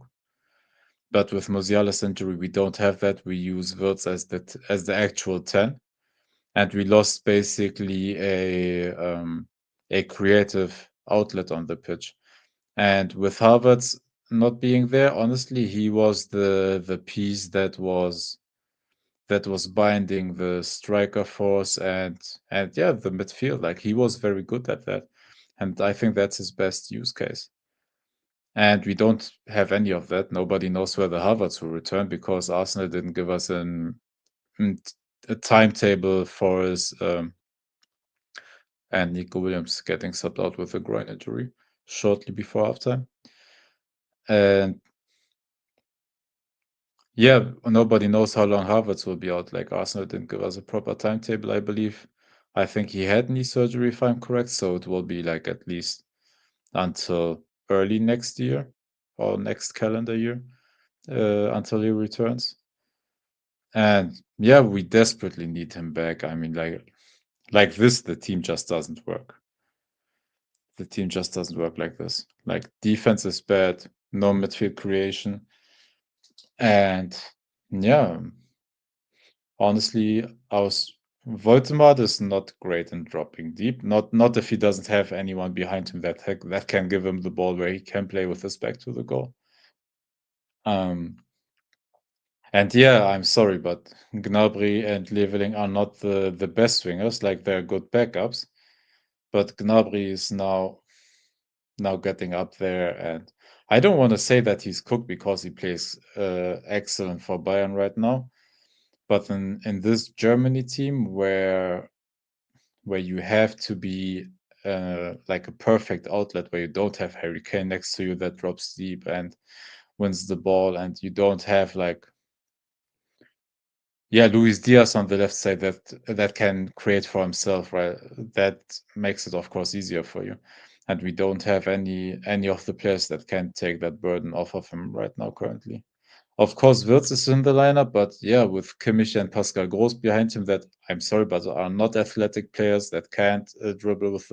But with Musiala's injury, we don't have that. We use Wirtz as the actual 10, and we lost basically a creative outlet on the pitch. And with Havertz not being there, honestly, he was the piece that was binding the striker force and yeah, the midfield. Like he was very good at that, and I think that's his best use case. And we don't have any of that. Nobody knows whether Havertz will return because Arsenal didn't give us a timetable for his and Nico Williams getting subbed out with a groin injury shortly before halftime. And yeah, nobody knows how long Havertz will be out. Like Arsenal didn't give us a proper timetable, I believe. I think he had knee surgery, if I'm correct, so it will be like at least until early next year or next calendar year until he returns. And yeah, we desperately need him back. I mean, like this, the team just doesn't work. The team just doesn't work like this. Like defense is bad, no midfield creation, and yeah, honestly, Voldemort is not great in dropping deep. Not if he doesn't have anyone behind him that can give him the ball where he can play with his back to the goal. And yeah, I'm sorry, but Gnabry and Leveling are not the best wingers. Like they're good backups, but Gnabry is now getting up there, and I don't want to say that he's cooked because he plays excellent for Bayern right now. But in this Germany team where you have to be like a perfect outlet, where you don't have Harry Kane next to you that drops deep and wins the ball, and you don't have like Luis Diaz on the left side that can create for himself, right? That makes it, of course, easier for you. And we don't have any of the players that can take that burden off of him right now currently. Of course, Wirtz is in the lineup, but yeah, with Kimmich and Pascal Groß behind him, that I'm sorry, but are not athletic players that can't dribble with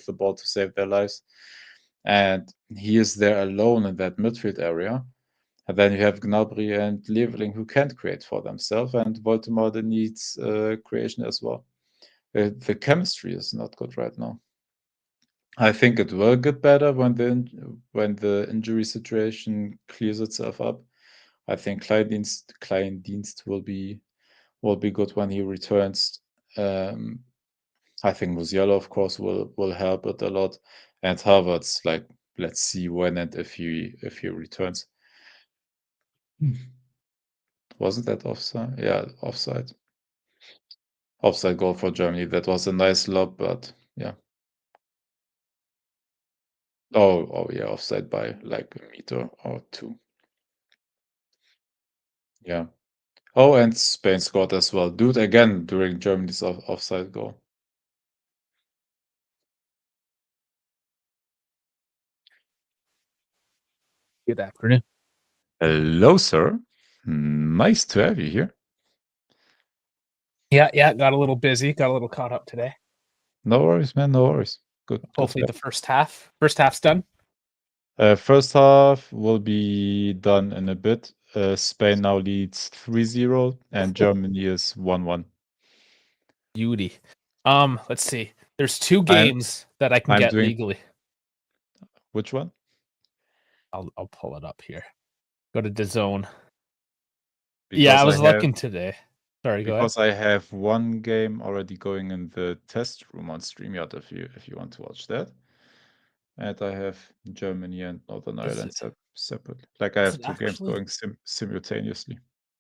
the ball to save their lives. And he is there alone in that midfield area. And then you have Gnabry and Leveling who can't create for themselves, and Voldemort needs creation as well. The chemistry is not good right now. I think it will get better when the injury situation clears itself up. I think Kleindienst will be good when he returns. I think Musiala, of course, will help it a lot, and Havertz, like, let's see when and if he returns. Wasn't that offside? Yeah, offside. Offside goal for Germany. That was a nice lob, but yeah. Oh yeah, offside by like a meter or two. Yeah. Oh, and Spain scored as well. Dude, again during Germany's offside goal. Good afternoon. Hello, sir. Nice to have you here. Yeah, got a little busy, got a little caught up today. No worries, man. No worries. Good. Hopefully the first half's done. First half will be done in a bit. Spain now leads 3-0 and Germany is 1-1. Beauty. Let's see. There's two I'm games that I can I'm get doing legally. which one? I'll pull it up here. Go to DAZN. Yeah, I Because I was have looking today. Sorry, go ahead. because I have one game already going in the test room on StreamYard if you want to watch that. And I have Germany and Northern Is Ireland it? set. separately. Like I Is have it two games actually? going simultaneously.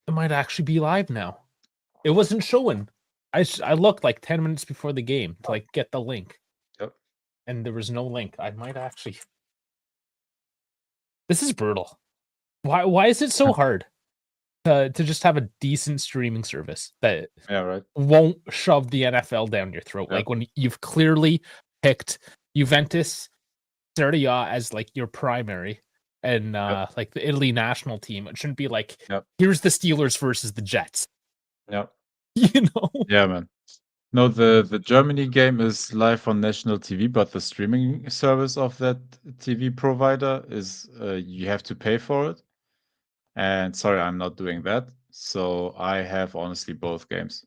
It might actually be live now. It wasn't showing. I looked like 10 minutes before the game to like get the link, Yep. and there was no link. I might actually. This is brutal. Why is it so hard to just have a decent streaming service that Yeah, right. won't shove the NFL down your throat? Yep. Like when you've clearly picked Juventus, Serie A as like your primary, and Yep. like the Italy national team. It shouldn't be like, Yep. here's the Steelers versus the Jets. Yep. You know? Yeah, man. No, the Germany game is live on national TV, but the streaming service of that TV provider is you have to pay for it. And sorry, I'm not doing that. So I have honestly both games.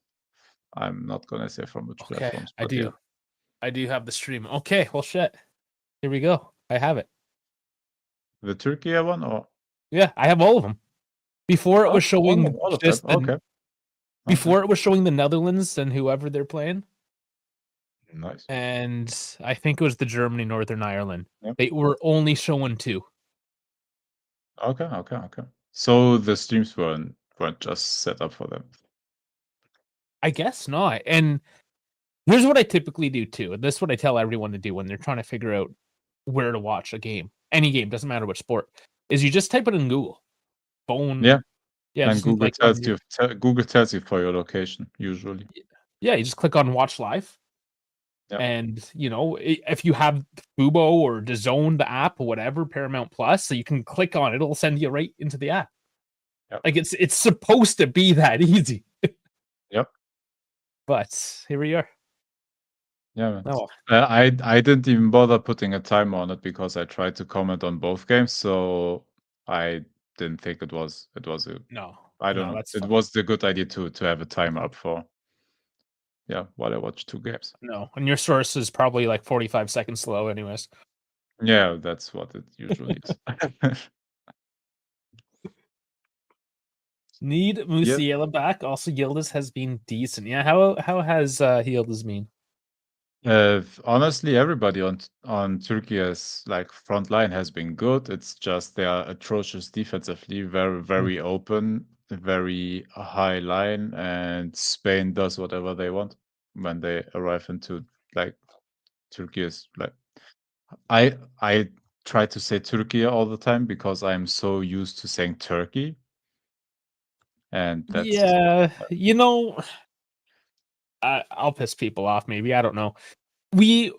I'm not gonna say from which Okay, platforms, I but yeah. do have the stream. Okay, well, shit. Here we go. I have it. The TÜRKIYE one or Yeah, I have all of them. Before it was showing all of them. just the Okay. before it was showing the Netherlands and whoever they're playing, Nice. and I think it was the Germany, Northern Ireland. Yep. They were only showing 2. Okay. So the streams weren't just set up for them. I guess not. And here's what I typically do too. And this is what I tell everyone to do when they're trying to figure out where to watch a game. Any game, doesn't matter which sport, is you just type it in Google. Phone. Yeah. Yeah, And just Google like on tells your, you Google tells you for your location usually. yeah, you just click on watch live. Yeah. And you know, if you have Fubo or DAZN, the app or whatever, Paramount Plus, so you can click on it, it'll send you right into the app. Yep. Like it's supposed to be that easy. Yep. But here we are. Yeah, man. Oh, I didn't even bother putting a timer on it because I tried to comment on both games, so I didn't think it was a no. I don't No, know. that's It fine. was the good idea to have a timer up for while I watch two games. No. And your source is probably like 45 seconds slow anyways. Yeah, that's what it usually is. Need Musiala back. Also, Yildiz has been decent. Yeah, how has Yildiz been? Honestly, everybody on Turkey's like front line has been good. It's just they are atrocious defensively, very open, very high line, and Spain does whatever they want when they arrive into like Turkey's like I try to say Turkey all the time because I'm so used to saying Turkey, and that's Yeah, you know, I'll piss people off. Maybe I don't know. We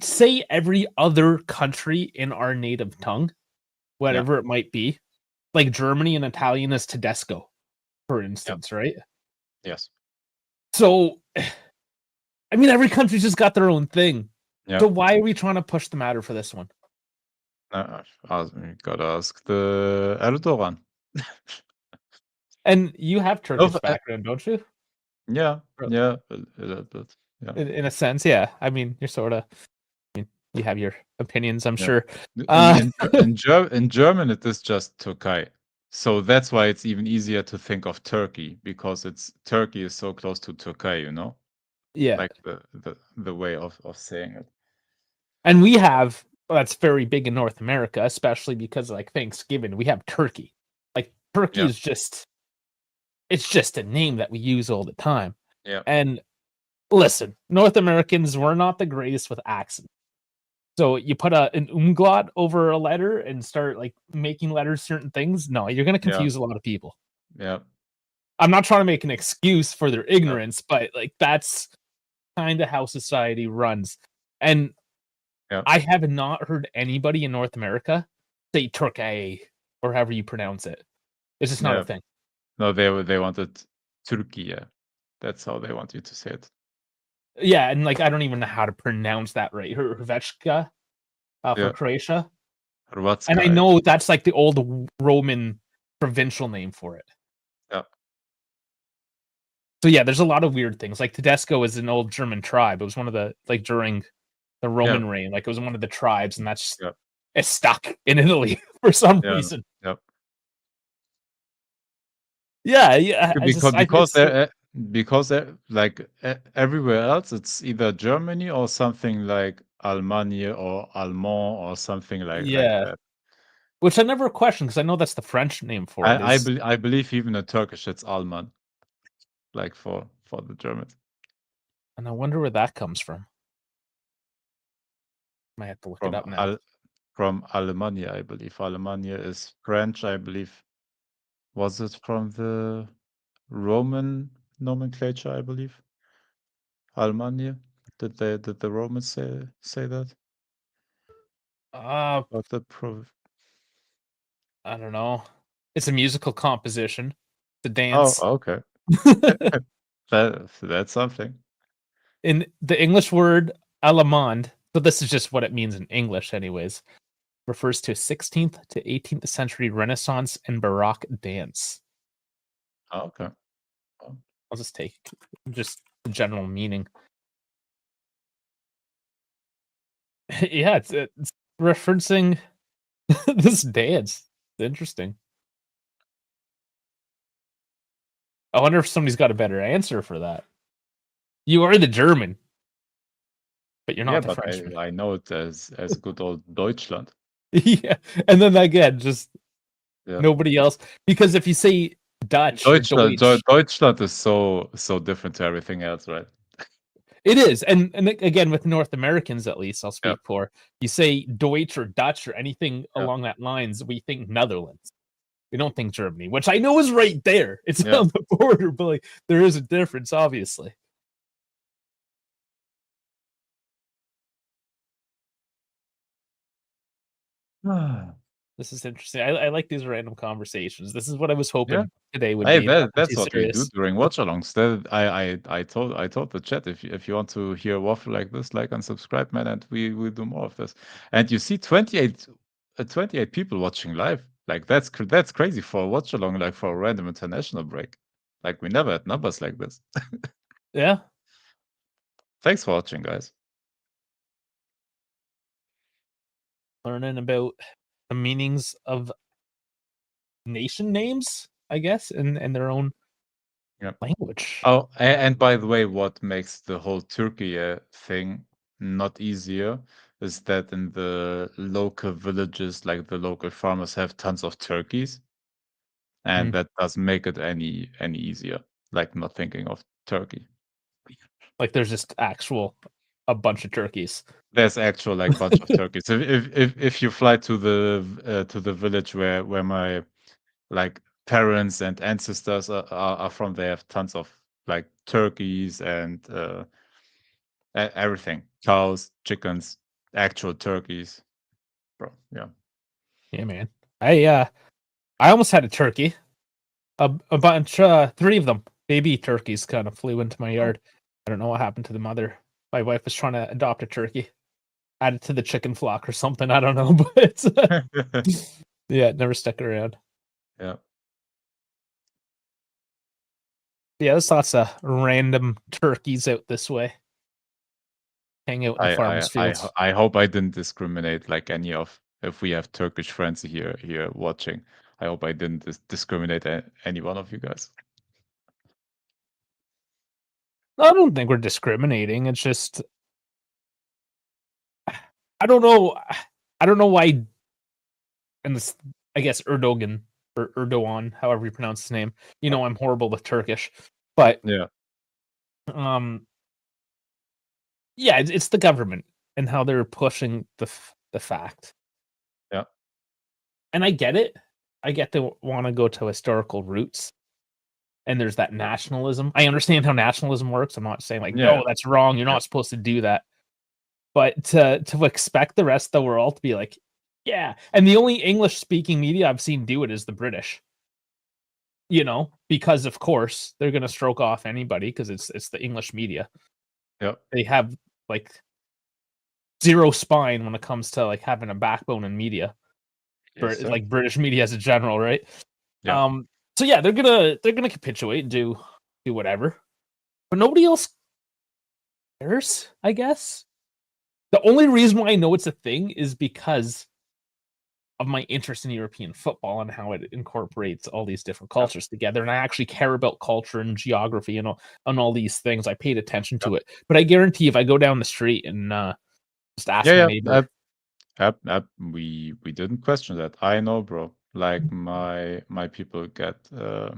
say every other country in our native tongue, whatever it might be. Like Germany and Italian is tedesco, for instance, right? yes. So, I mean, every country's just got their own thing. Yeah. So why are we trying to push the matter for this one? You gotta ask the Erdogan. And you have Turkish Oh, background, don't you? yeah, Or- a little bit. Yeah. In a sense, yeah. I mean, you're sort of. I mean, you have your opinions, I'm Yeah. sure. In German, it is just Türkei. So that's why it's even easier to think of Turkey because Turkey is so close to Türkei, you know? Yeah. Like the way of saying it. And we have that's very big in North America, especially because like Thanksgiving, we have turkey. Like turkey Yeah. is just it's just a name that we use all the time. Yeah. And listen, North Americans, we're not the greatest with accents. So you put an umlaut over a letter and start like making letters certain things. No, you're gonna confuse a lot of people. Yeah. I'm not trying to make an excuse for their ignorance, but like that's kind of how society runs. And I have not heard anybody in North America say Türkiye or however you pronounce it. It's just not a thing. No, they wanted Türkiye. That's how they want you to say it. Yeah, and like I don't even know how to pronounce that right. Hrvatska for Croatia. Hrvatska. And I know that's like the old Roman provincial name for it. Yeah. So yeah, there's a lot of weird things. Like Tedesco is an old German tribe. It was one of the like during the Roman reign. Like it was one of the tribes, and that's it's stuck in Italy for some reason. Yep. Yeah. Because like everywhere else, it's either Germany or something like Almania or Allemand or something like that. which I never questioned because I know that's the French name for it. I believe even in Turkish it's Alman, like for the Germans. And I wonder where that comes from. Might have to look it up now. From Alemannia, I believe. Alemannia is French, I believe. Was it from the Roman nomenclature, I believe? Alemannia? Did the Romans say that? About the I don't know. It's a musical composition. The Oh, dance. okay. That's something. In the English word Allemande, so this is just what it means in English, anyways, refers to 16th to 18th century Renaissance and Baroque dance. Oh, okay. I'll just take just the general meaning. Yeah, it's referencing this dance. It's interesting. I wonder if somebody's got a better answer for that. You are the German, but you're not the Frenchman. I know it as good old Deutschland. Yeah, and then again, just Yeah. nobody else. Because if you say Dutch or Deutsch, Deutschland is so different to everything else, right? it is, and again with North Americans at least, I'll speak Yeah. for. You say Deutsch or Dutch or anything Yeah. along that lines, we think Netherlands. We don't think Germany, which I know is right there. It's Yeah. on the border, but like there is a difference, obviously. This is interesting. I like these random conversations. This is what I was hoping today would Hey, be. that's what we do during Watchalongs. I told the chat if you want to hear waffle like this, like and subscribe, man, and we will do more of this. And you see 28 people watching live. Like that's crazy for a Watchalong, like for a random international break. Like we never had numbers like this. Yeah. Thanks for watching, guys. Learning about the meanings of nation names, I guess, in their own language. Oh, and by the way, what makes the whole TÜRKIYE thing not easier is that in the local villages, like the local farmers have tons of turkeys, and that doesn't make it any easier. Like not thinking of Turkey. Like there's just a bunch of turkeys. There's actual like bunch of turkeys. If you fly to the village where my like parents and ancestors are from, they have tons of like turkeys and everything, cows, chickens, actual turkeys, bro. Yeah. Yeah, man. I almost had a turkey. A bunch, 3 of them, baby turkeys, kind of flew into my yard. I don't know what happened to the mother. My wife was trying to adopt a turkey, add it to the chicken flock or something. I don't know, but yeah, it never stuck around. Yeah. Yeah, there's lots of random turkeys out this way. Hang out in the farmers' fields. I hope I didn't discriminate like any of, if we have Turkish friends here watching. I hope I didn't discriminate any one of you guys. I don't think we're discriminating. It's just I don't know. I don't know why. And this, I guess Erdogan or Erdogan, however you pronounce his name. You know, I'm horrible with Turkish, but yeah, yeah, it's the government and how they're pushing the fact. Yeah, and I get it. I get they want to go to historical roots, and there's that nationalism. I understand how nationalism works. I'm not saying like, no, that's wrong. You're not supposed to do that. But to expect the rest of the world to be like, yeah, and the only English speaking media I've seen do it is the British. You know, because of course they're gonna stroke off anybody because it's the English media. Yeah, they have like zero spine when it comes to like having a backbone in media. yes, like British media as a general, right? Yeah. So yeah, they're gonna capitulate and do whatever, but nobody else cares, I guess. The only reason why I know it's a thing is because of my interest in European football and how it incorporates all these different cultures together. And I actually care about culture and geography and all these things. I paid attention to it. But I guarantee if I go down the street and just ask my neighbor. We didn't question that. I know, bro. Like my people get yeah.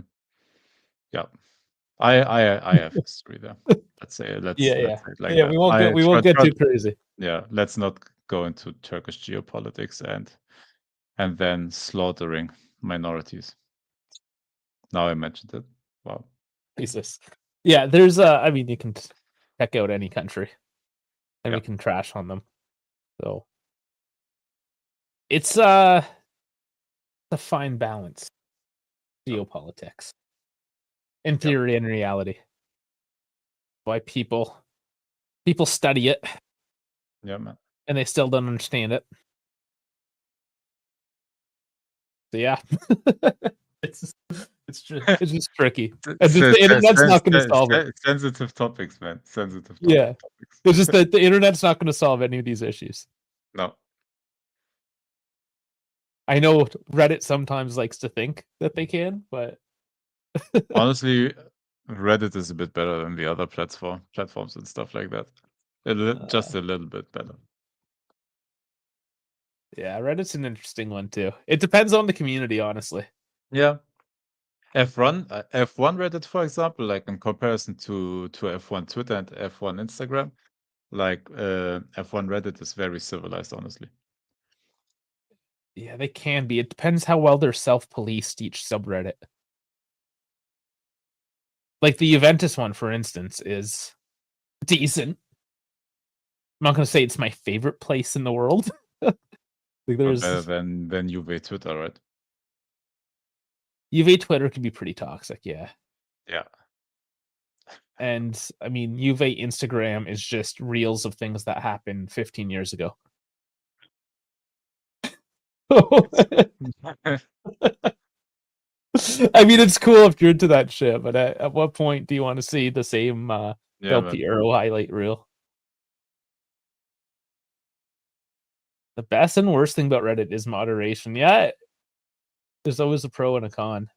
I have history there. Let's say let's say it like that. We won't I get too crazy. Yeah, let's not go into Turkish geopolitics and then slaughtering minorities. Now I mentioned it. Wow. Jesus. Yeah, there's I mean, you can check out any country and we Yeah. can trash on them. So it's a fine balance. Geopolitics. In theory and reality. Why people study it. Yeah, man. And they still don't understand it. So yeah. it's just tricky. And just the internet's not going to solve it. Sensitive topics, man. Sensitive Yeah. topics. It's just that the internet's not going to solve any of these issues. No. I know Reddit sometimes likes to think that they can, but honestly, Reddit is a bit better than the other platforms and stuff like that. Just a little bit better. Yeah, Reddit's an interesting one too. It depends on the community, honestly. Yeah. F1 Reddit, for example, like in comparison to F1 Twitter and F1 Instagram, like F1 Reddit is very civilized, honestly. Yeah, they can be. It depends how well they're self-policed each subreddit. Like the Juventus one, for instance, is decent. I'm not going to say it's my favorite place in the world. Like there's better than Juve Twitter, right? Juve Twitter can be pretty toxic, yeah. Yeah. And I mean, Juve Instagram is just reels of things that happened 15 years ago. I mean, it's cool if you're into that shit, but at what point do you want to see the same Del Piero highlight reel? The best and worst thing about Reddit is moderation. Yeah, there's always a pro and a con.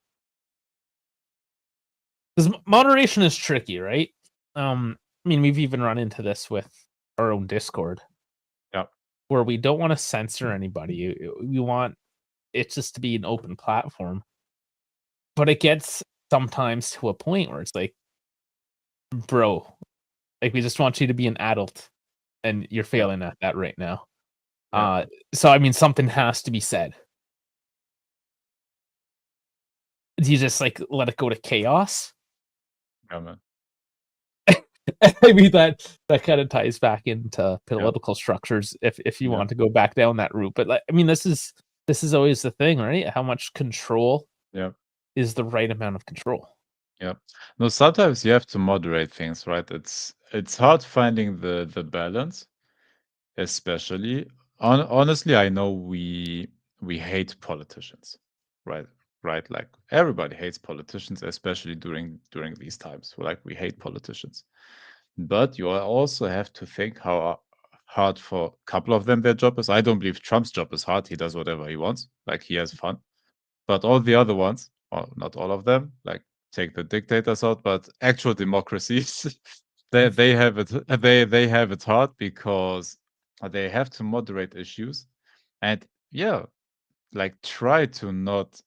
Because moderation is tricky, right? I mean, we've even run into this with our own Discord. Yeah. Where we don't want to censor anybody. We want it just to be an open platform. But it gets sometimes to a point where it's like, bro, like we just want you to be an adult. And you're failing at that right now. Yeah. So, I mean, something has to be said. Do you just like let it go to chaos? Yeah, man. I mean, that kind of ties back into political structures if you want to go back down that route. But like, I mean, this is always the thing, right? How much control is the right amount of control? Yeah. No, sometimes you have to moderate things, right? It's hard finding the balance, especially. Honestly, I know we hate politicians, right? Right, like everybody hates politicians, especially during these times. Like we hate politicians, but you also have to think how hard for a couple of them their job is. I don't believe Trump's job is hard. He does whatever he wants, like he has fun. But all the other ones, or not all of them, like take the dictators out, but actual democracies, they have it hard because they have to moderate issues, and like try to not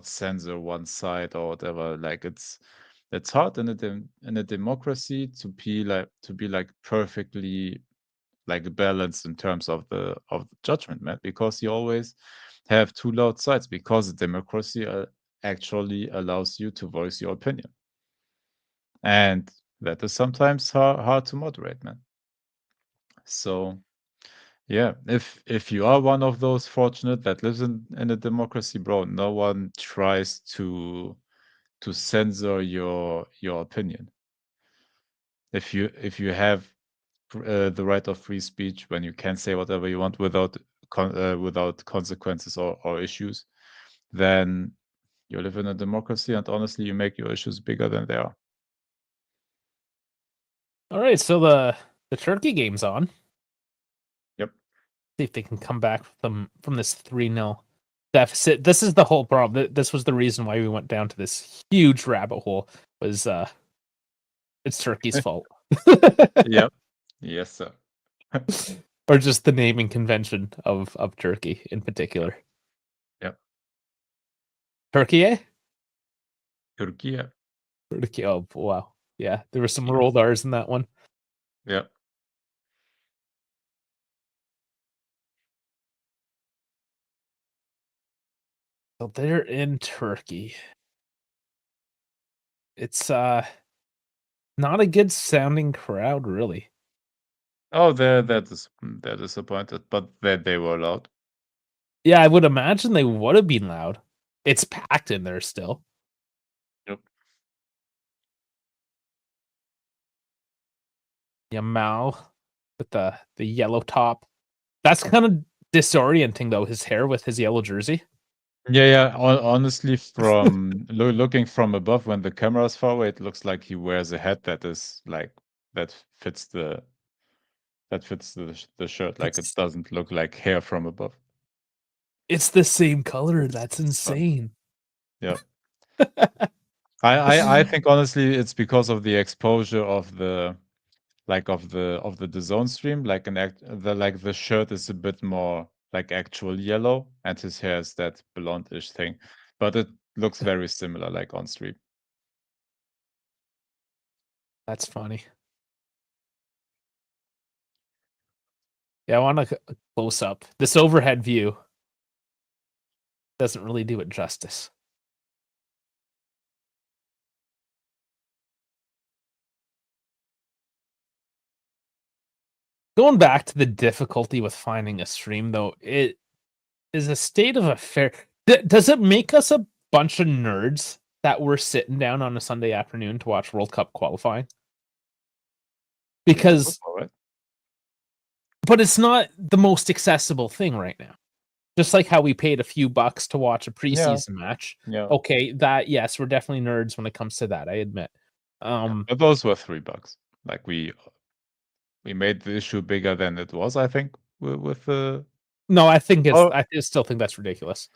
censor one side or whatever. Like it's hard in a democracy to be like perfectly like balanced in terms of the judgment, man, because you always have two loud sides, because democracy actually allows you to voice your opinion, and that is sometimes hard to moderate, man. So yeah, if you are one of those fortunate that lives in a democracy, bro, no one tries to censor your opinion. If you have the right of free speech, when you can say whatever you want without consequences or issues, then you live in a democracy, and honestly, you make your issues bigger than they are. All right, so the Turkey game's on. Yep. See if they can come back from this 3-0 deficit. This is the whole problem. This was the reason why we went down to this huge rabbit hole. Was it's Turkey's fault. Yep. Yes, sir. Or just the naming convention of Turkey in particular. Yeah. Türkiye? Türkiye. Turkey. Oh wow. Yeah, there were some Yeah. rolled R's in that one. Yeah. So they're in Turkey. It's not a good sounding crowd, really. Oh, they're disappointed, but they were allowed. Yeah, I would imagine they would have been loud. It's packed in there still. Yep. Yamal with the yellow top. That's kind of disorienting though, his hair with his yellow jersey. Yeah. Honestly, from looking from above when the camera's far away, it looks like he wears a hat that is like that fits the the shirt. Like it It's doesn't look like hair from above. it's the same color. That's It's fun. insane. Yeah. I think honestly it's because of the exposure of the of the DAZN stream. Like the shirt is a bit more like actual yellow, and his hair is that blondish thing, but it looks very similar like on stream. That's funny. Yeah, I want a close up. This overhead view doesn't really do it justice. Going back to the difficulty with finding a stream, though, it is a state of affair. Does it make us a bunch of nerds that we're sitting down on a Sunday afternoon to watch World Cup qualifying? Because, Football, right? but it's not the most accessible thing right now. Just like how we paid a few bucks to watch a Yeah. preseason match. Yeah. Okay, that yes, we're definitely nerds when it comes to that. I admit. But those were $3. Like we made the issue bigger than it was, I think, with the. No, I think it's. Oh, I still think that's ridiculous.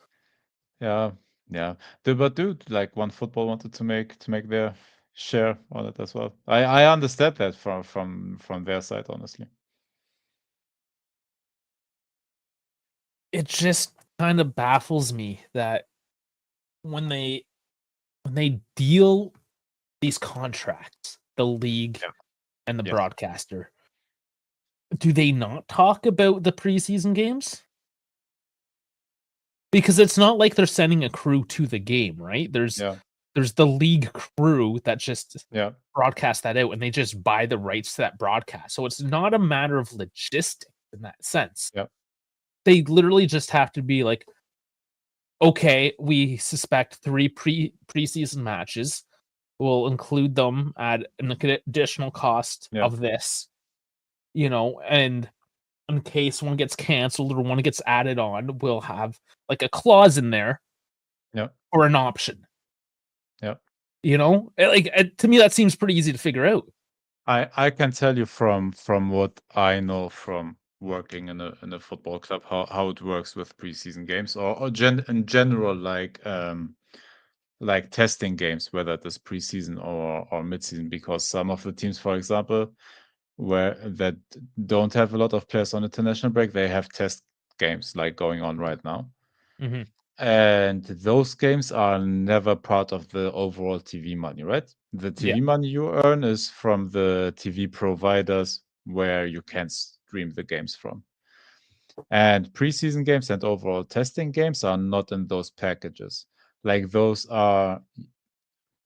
yeah, yeah. But dude, like One Football wanted to make their share on it as well. I understand that from their side, honestly. It just kind of baffles me that when they deal these contracts, the league Yeah. and the Yes. broadcaster, do they not talk about the preseason games? Because it's not like they're sending a crew to the game, right? There's the league crew that just Yeah. broadcast that out, and they just buy the rights to that broadcast. So it's not a matter of logistics in that sense. Yeah. They literally just have to be like, okay, we suspect 3 preseason matches. We'll include them at an additional cost Yeah. of this, and in case one gets canceled or one gets added on, we'll have like a clause in there. Yeah. Or an option. Yeah. To me that seems pretty easy to figure out. I can tell you from what I know from working in a football club how it works with preseason games or in general like testing games, whether it is preseason or midseason, because some of the teams, for example, that don't have a lot of players on international break, they have test games like going on right now. Mm-hmm. And those games are never part of the overall TV money, right? The TV money you earn is from the TV providers where you can stream the games from. And preseason games and overall testing games are not in those packages. Like those are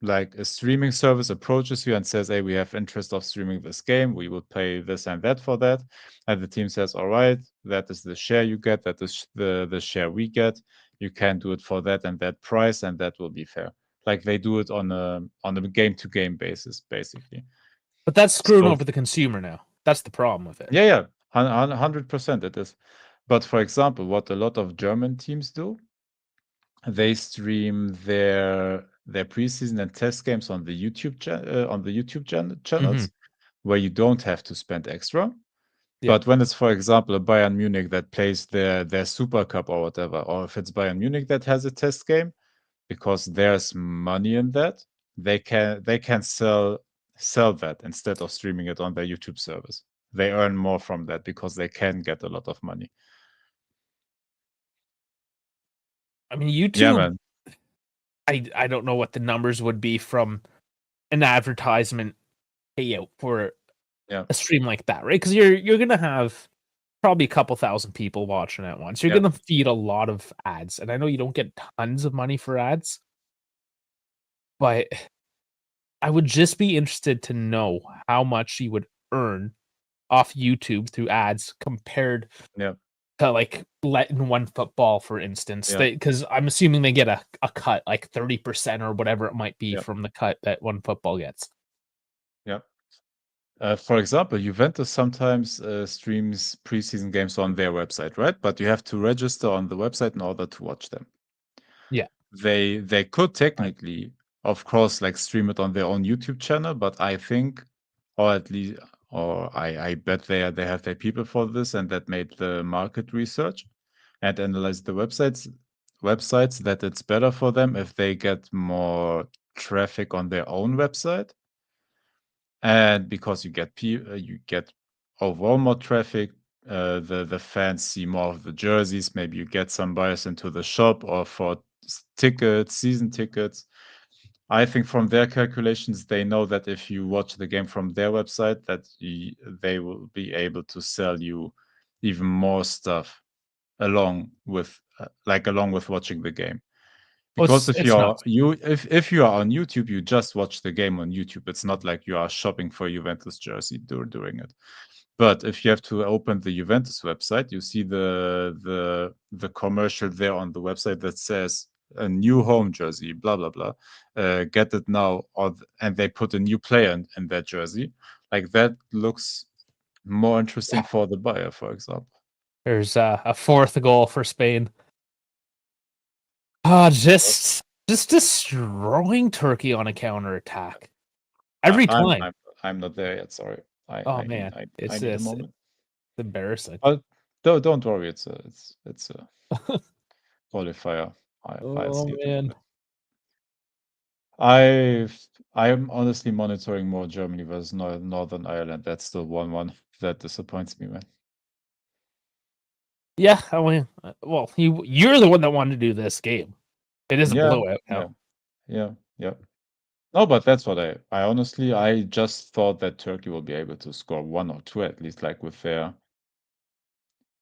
like a streaming service approaches you and says, hey, we have interest of streaming this game. We will pay this and that for that. And the team says, all right, that is the share you get. That is the share we get. You can do it for that and that price, and that will be fair. Like they do it on a game to game basis, basically. But that's screwing over the consumer now. That's the problem with it. Yeah, 100% it is. But for example, what a lot of German teams do, they stream their preseason and test games on the YouTube channels, where you don't have to spend extra. Yeah. But when it's, for example, a Bayern Munich that plays their Super Cup or whatever, or if it's Bayern Munich that has a test game, because there's money in that, they can sell that instead of streaming it on their YouTube service. they earn more from that because they can get a lot of money. I mean, Yeah, YouTube. man. I don't know what the numbers would be from an advertisement payout for Yeah, a stream like that, right? Because you're gonna have probably a couple thousand people watching at once. You're yeah, gonna feed a lot of ads, and I know you don't get tons of money for ads, but I would just be interested to know how much you would earn off YouTube through ads compared yeah, to like letting one football, for instance. yeah, Because I'm assuming they get a cut, like 30% or whatever it might be yeah, from the cut that one football gets. yeah. For example, Juventus sometimes streams preseason games on their website, right? But you have to register on the website in order to watch them. Yeah. They could Right. technically, of course, like stream it on their own YouTube channel, but I think, or at least, or I bet they have their people for this, and that made the market research and analyze the websites that it's better for them if they get more traffic on their own website, and because you get overall more traffic, the fans see more of the jerseys. Maybe you get some buyers into the shop or for tickets, season tickets. I think from their calculations, they know that if you watch the game from their website, that they will be able to sell you even more stuff along with along with watching the game. Oh, Because it's nuts. if you are on YouTube, you just watch the game on YouTube. It's not like you are shopping for a Juventus jersey during it. But if you have to open the Juventus website, you see the commercial there on the website that says a new home jersey, blah blah blah. Get it now, and they put a new player in that jersey. Like that looks more interesting for the buyer, for example. There's a fourth goal for Spain. Just destroying Turkey on a counterattack I, every I'm time. I'm I'm not there yet. Sorry, I Oh I need man, I it's need a just moment. embarrassing. But don't worry, it's a qualifier. I'll Oh see it in a man. bit. I'm honestly monitoring more Germany versus Northern Ireland. That's still 1-1. That disappoints me, man. Yeah, I mean, well, you're the one that wanted to do this game. It is a Yeah, blowout yeah, now. yeah, yeah. No, but that's what I honestly I just thought that Turkey will be able to score one or two at least, like with their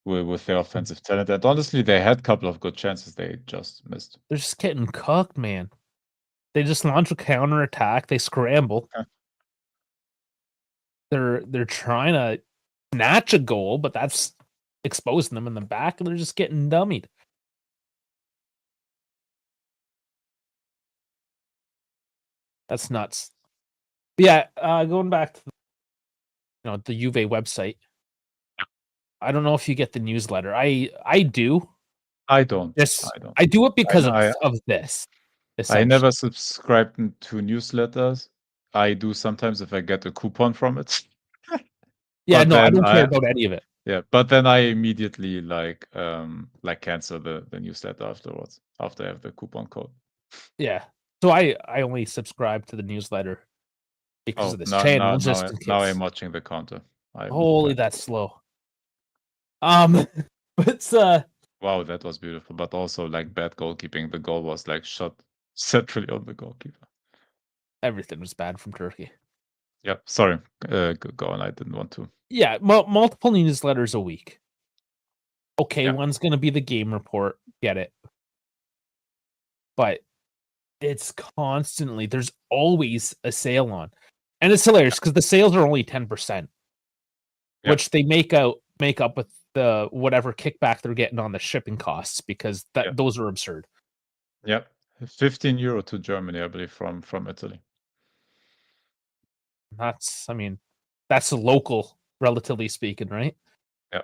offensive talent. And honestly, they had a couple of good chances. They just missed. They're just getting cooked, man. They just launch a counterattack, they scramble. Yeah. They're trying to snatch a goal, but that's exposing them in the back, and they're just getting dummied. That's nuts. Yeah, going back to the Juve website. I don't know if you get the newsletter. I do. I don't. This I don't. I do it because I I of this, I essentially. never subscribed to newsletters. I do sometimes if I get a coupon from it. Yeah, But no, I then don't care about any of it. but then I immediately cancel the newsletter afterwards after I have the coupon code. Yeah. So I only subscribe to the newsletter because Oh, of this now now channel, now just I in now I'm case. watching the counter. Holy, I'm that's slow. Um, but wow, that was beautiful, but also like bad goalkeeping. The goal was like shot centrally on the goalkeeper. everything was bad from Turkey. Yeah, sorry. Go on. I didn't want to. Yeah, multiple newsletters a week. Okay, Yeah, one's gonna be the game report. Get it? But it's constantly there's always a sale on, and it's hilarious because the sales are only 10%, yeah, which they make up with the whatever kickback they're getting on the shipping costs because yeah, those are absurd. yeah. 15 euro to Germany, I believe, from Italy. I mean, that's local, relatively speaking, right? Yeah.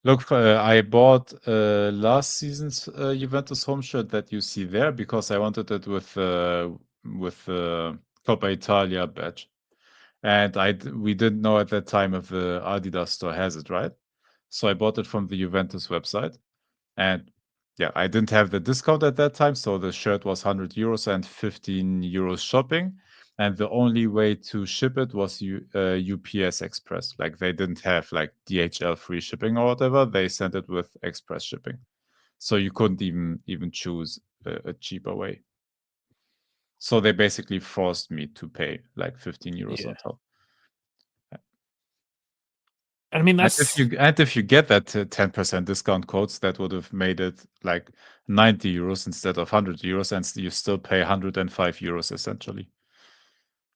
Look, I bought last season's Juventus home shirt that you see there because I wanted it with Coppa Italia badge, and we didn't know at that time if the Adidas store has it, right? So I bought it from the Juventus website, and yeah, I didn't have the discount at that time, so the shirt was 100 euros and 15 euros shopping. and the only way to ship it was UPS Express. Like they didn't have like DHL free shipping or whatever. They sent it with express shipping, so you couldn't even choose a cheaper way. So they basically forced me to pay like 15 euros Yeah. on top. I mean, And that's if you get that 10% discount codes, that would have made it like 90 euros instead of 100 euros, and you still pay 105 euros essentially.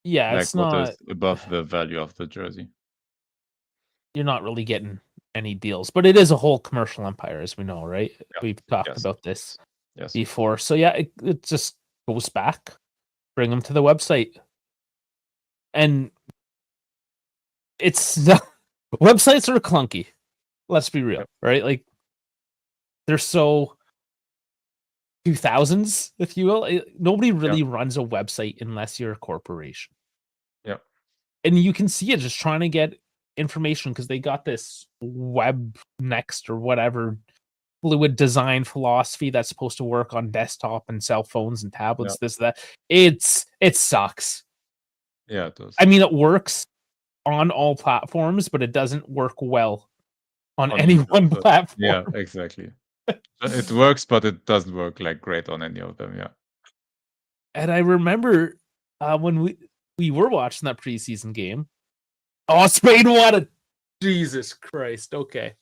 yeah, Like it's what not. is above the value of the jersey. You're not really getting any deals, but it is a whole commercial empire, as we know, right? Yeah. We've talked Yes. about this Yes. before, so yeah, it just goes back. Bring them to the website, and it's not, websites are clunky. Let's be real, Yep. right? Like they're so 2000s, if you will. Nobody really runs a website unless you're a corporation. Yeah. And you can see it just trying to get information because they got this web next or whatever fluid design philosophy that's supposed to work on desktop and cell phones and tablets. Yeah. This that it sucks. Yeah, it does. I mean, it works on all platforms, but it doesn't work well on any either one of the- platform. Yeah, exactly. It works, but it doesn't work like great on any of them. Yeah. And I remember when we were watching that preseason game. Oh, Spain won it! Jesus Christ. Okay.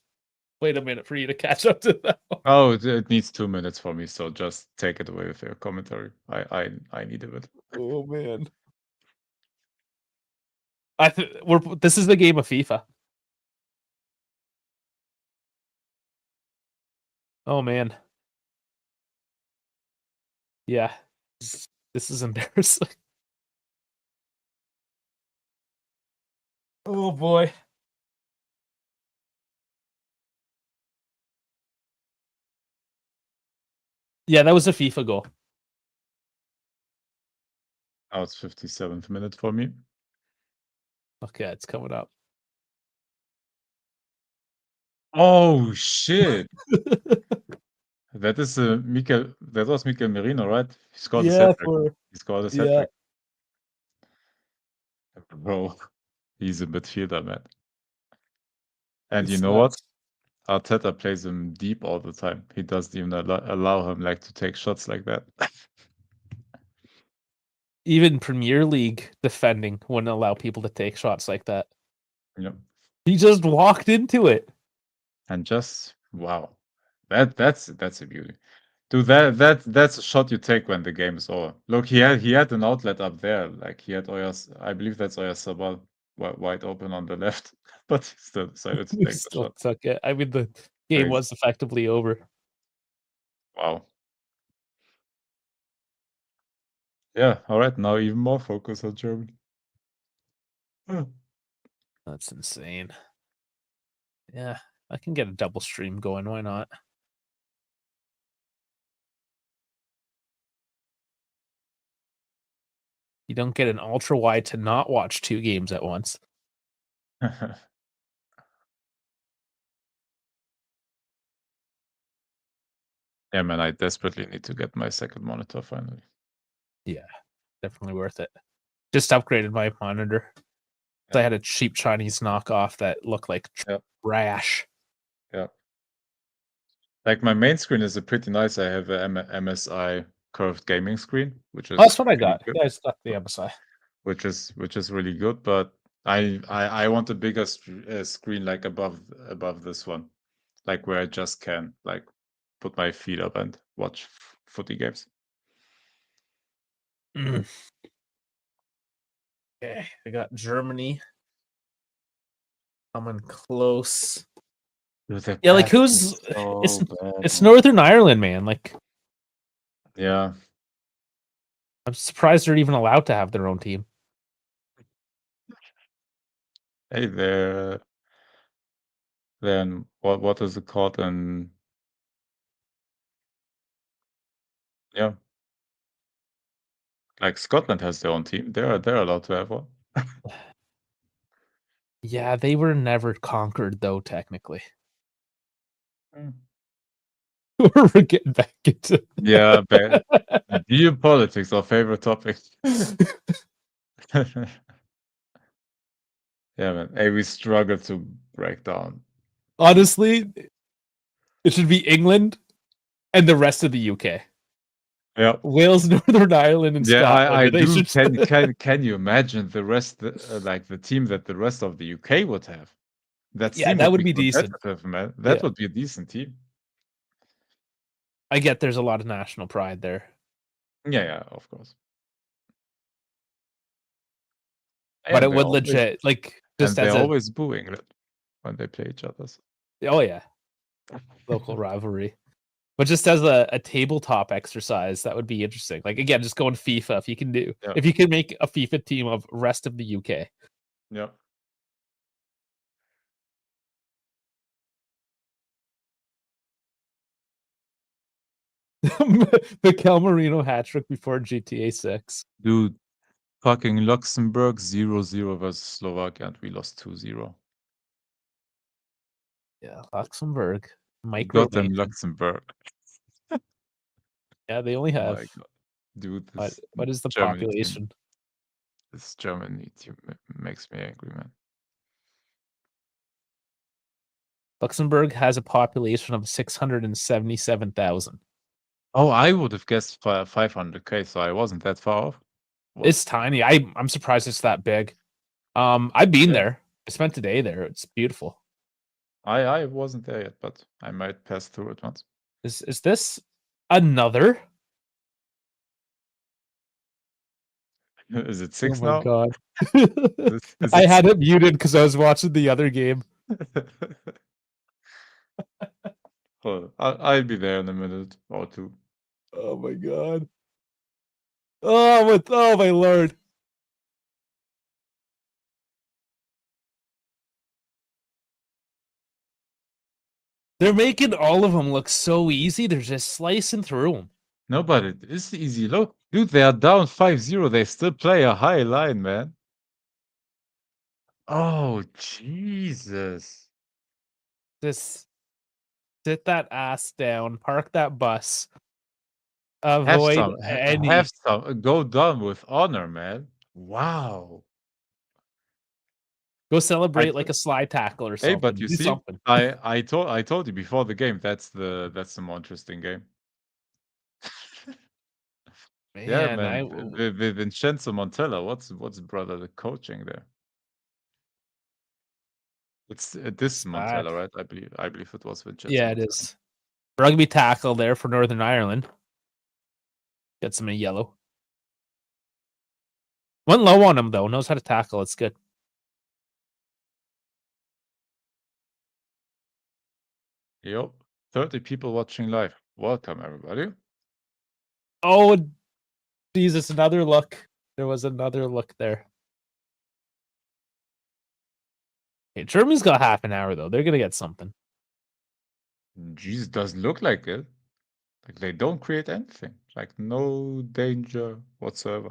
Wait a minute for you to catch up to that. Oh, it needs 2 minutes for me, so just take it away with your commentary. I need a bit. Oh man. This is the game of FIFA. Oh man. Yeah. This is embarrassing. Oh boy. Yeah, that was a FIFA goal. Now it's 57th minute for me. Okay, it's coming up. Oh shit! That is That was Mikel Merino, right? He scored his hat trick. He scored his hat yeah. trick. Bro, he's a midfielder, man. And you It's know what? nuts. Arteta plays him deep all the time. He doesn't even allow him like to take shots like that. Even Premier League defending wouldn't allow people to take shots like that. Yep. He just walked into it. And just wow, that's a beauty. Dude, that's a shot you take when the game is over. Look, he had an outlet up there, like he had Oyas. I believe that's Oyarzabal wide open on the left, but he still decided to He take the still shot. took it. I mean, the game Crazy. was effectively over. Wow. Yeah. All right. Now even more focus on Germany. That's insane. Yeah, I can get a double stream going. Why not? You don't get an ultra wide to not watch 2 games at once. Yeah, man, I desperately need to get my second monitor finally. Yeah, definitely worth it. Just upgraded my monitor. I had a cheap Chinese knockoff that looked like trash. Yeah. Like my main screen is a pretty nice. I have a MSI curved gaming screen, which is Oh, that's what I really got. good. Yeah, I just got the MSI. Which is really good, but I want a bigger screen like above this one, like where I just can like put my feet up and watch footy games. Okay, I got Germany coming close. Yeah, like who's it's Northern Ireland, man. Like, yeah. I'm surprised they're even allowed to have their own team. Hey there. Then what is it called? And yeah, like Scotland has their own team. They're allowed to have one. Yeah, they were never conquered though, technically. We're getting back into Yeah, geopolitics, our favorite topic. Yeah, man. Hey, we struggle to break down. Honestly, it should be England and the rest of the UK. Yeah. Wales, Northern Ireland, and Yeah, I Scotland. They do. should. Can you imagine the rest, like the team that the rest of the UK would have? That Yeah, team that would would be be decent. competitive, man. That Yeah. would be a decent team. I get there's a lot of national pride there. Yeah, of course. But And it they're would always legit, like, and just they're as a, always booing it when they play each other. oh yeah, local rivalry. But just as a tabletop exercise, that would be interesting. Like, again, just going FIFA, Yeah, if you can make a FIFA team of rest of the UK. yeah. Mikel Marino hat trick before GTA 6. Dude, fucking Luxembourg 0-0 versus Slovakia, and we lost 2-0. Yeah, Luxembourg. Goddamn Micronation. Luxembourg. Yeah, they only Oh have, my god. Dude, what is the Germany team. population? This Germany team makes me angry, man. Luxembourg has a population of 677,000. Oh, I would have guessed 500K, so I wasn't that far off. It's tiny. I'm surprised it's that big. I've been Yeah. there. I spent a day there. It's beautiful. I wasn't there yet, but I might pass through it once. Is this another? Is it Oh 6 my now? god. Is I it had it muted because I was watching the other game. Hold on. I'll be there in a minute or two. Oh my god. Oh my lord. They're making all of them look so easy. They're just slicing through them. No, but it is easy. Look, dude, they are down 5-0. They still play a high line, man. Oh, Jesus. Just sit that ass down, park that bus, Have avoid some, have any. some, go down with honor, man. Wow. Go I celebrate like t- a slide tackle or Hey, something. but you Do see, something. I told you before the game, that's the more interesting game. Yeah, Man, man. With Vincenzo Montella, what's brother the coaching there? It's this bad. Montella, right? I believe it was Vincenzo Yeah, it Montella. is. Rugby tackle there for Northern Ireland. Gets him a yellow. Went low on him though. Knows how to tackle. It's good. Yep. 30 people watching live. Welcome, everybody. Oh, Jesus! Another look. There was another look there. Okay, Germany's got half an hour though. They're gonna get something. Jesus, doesn't look like it. Like they don't create anything. Like no danger whatsoever.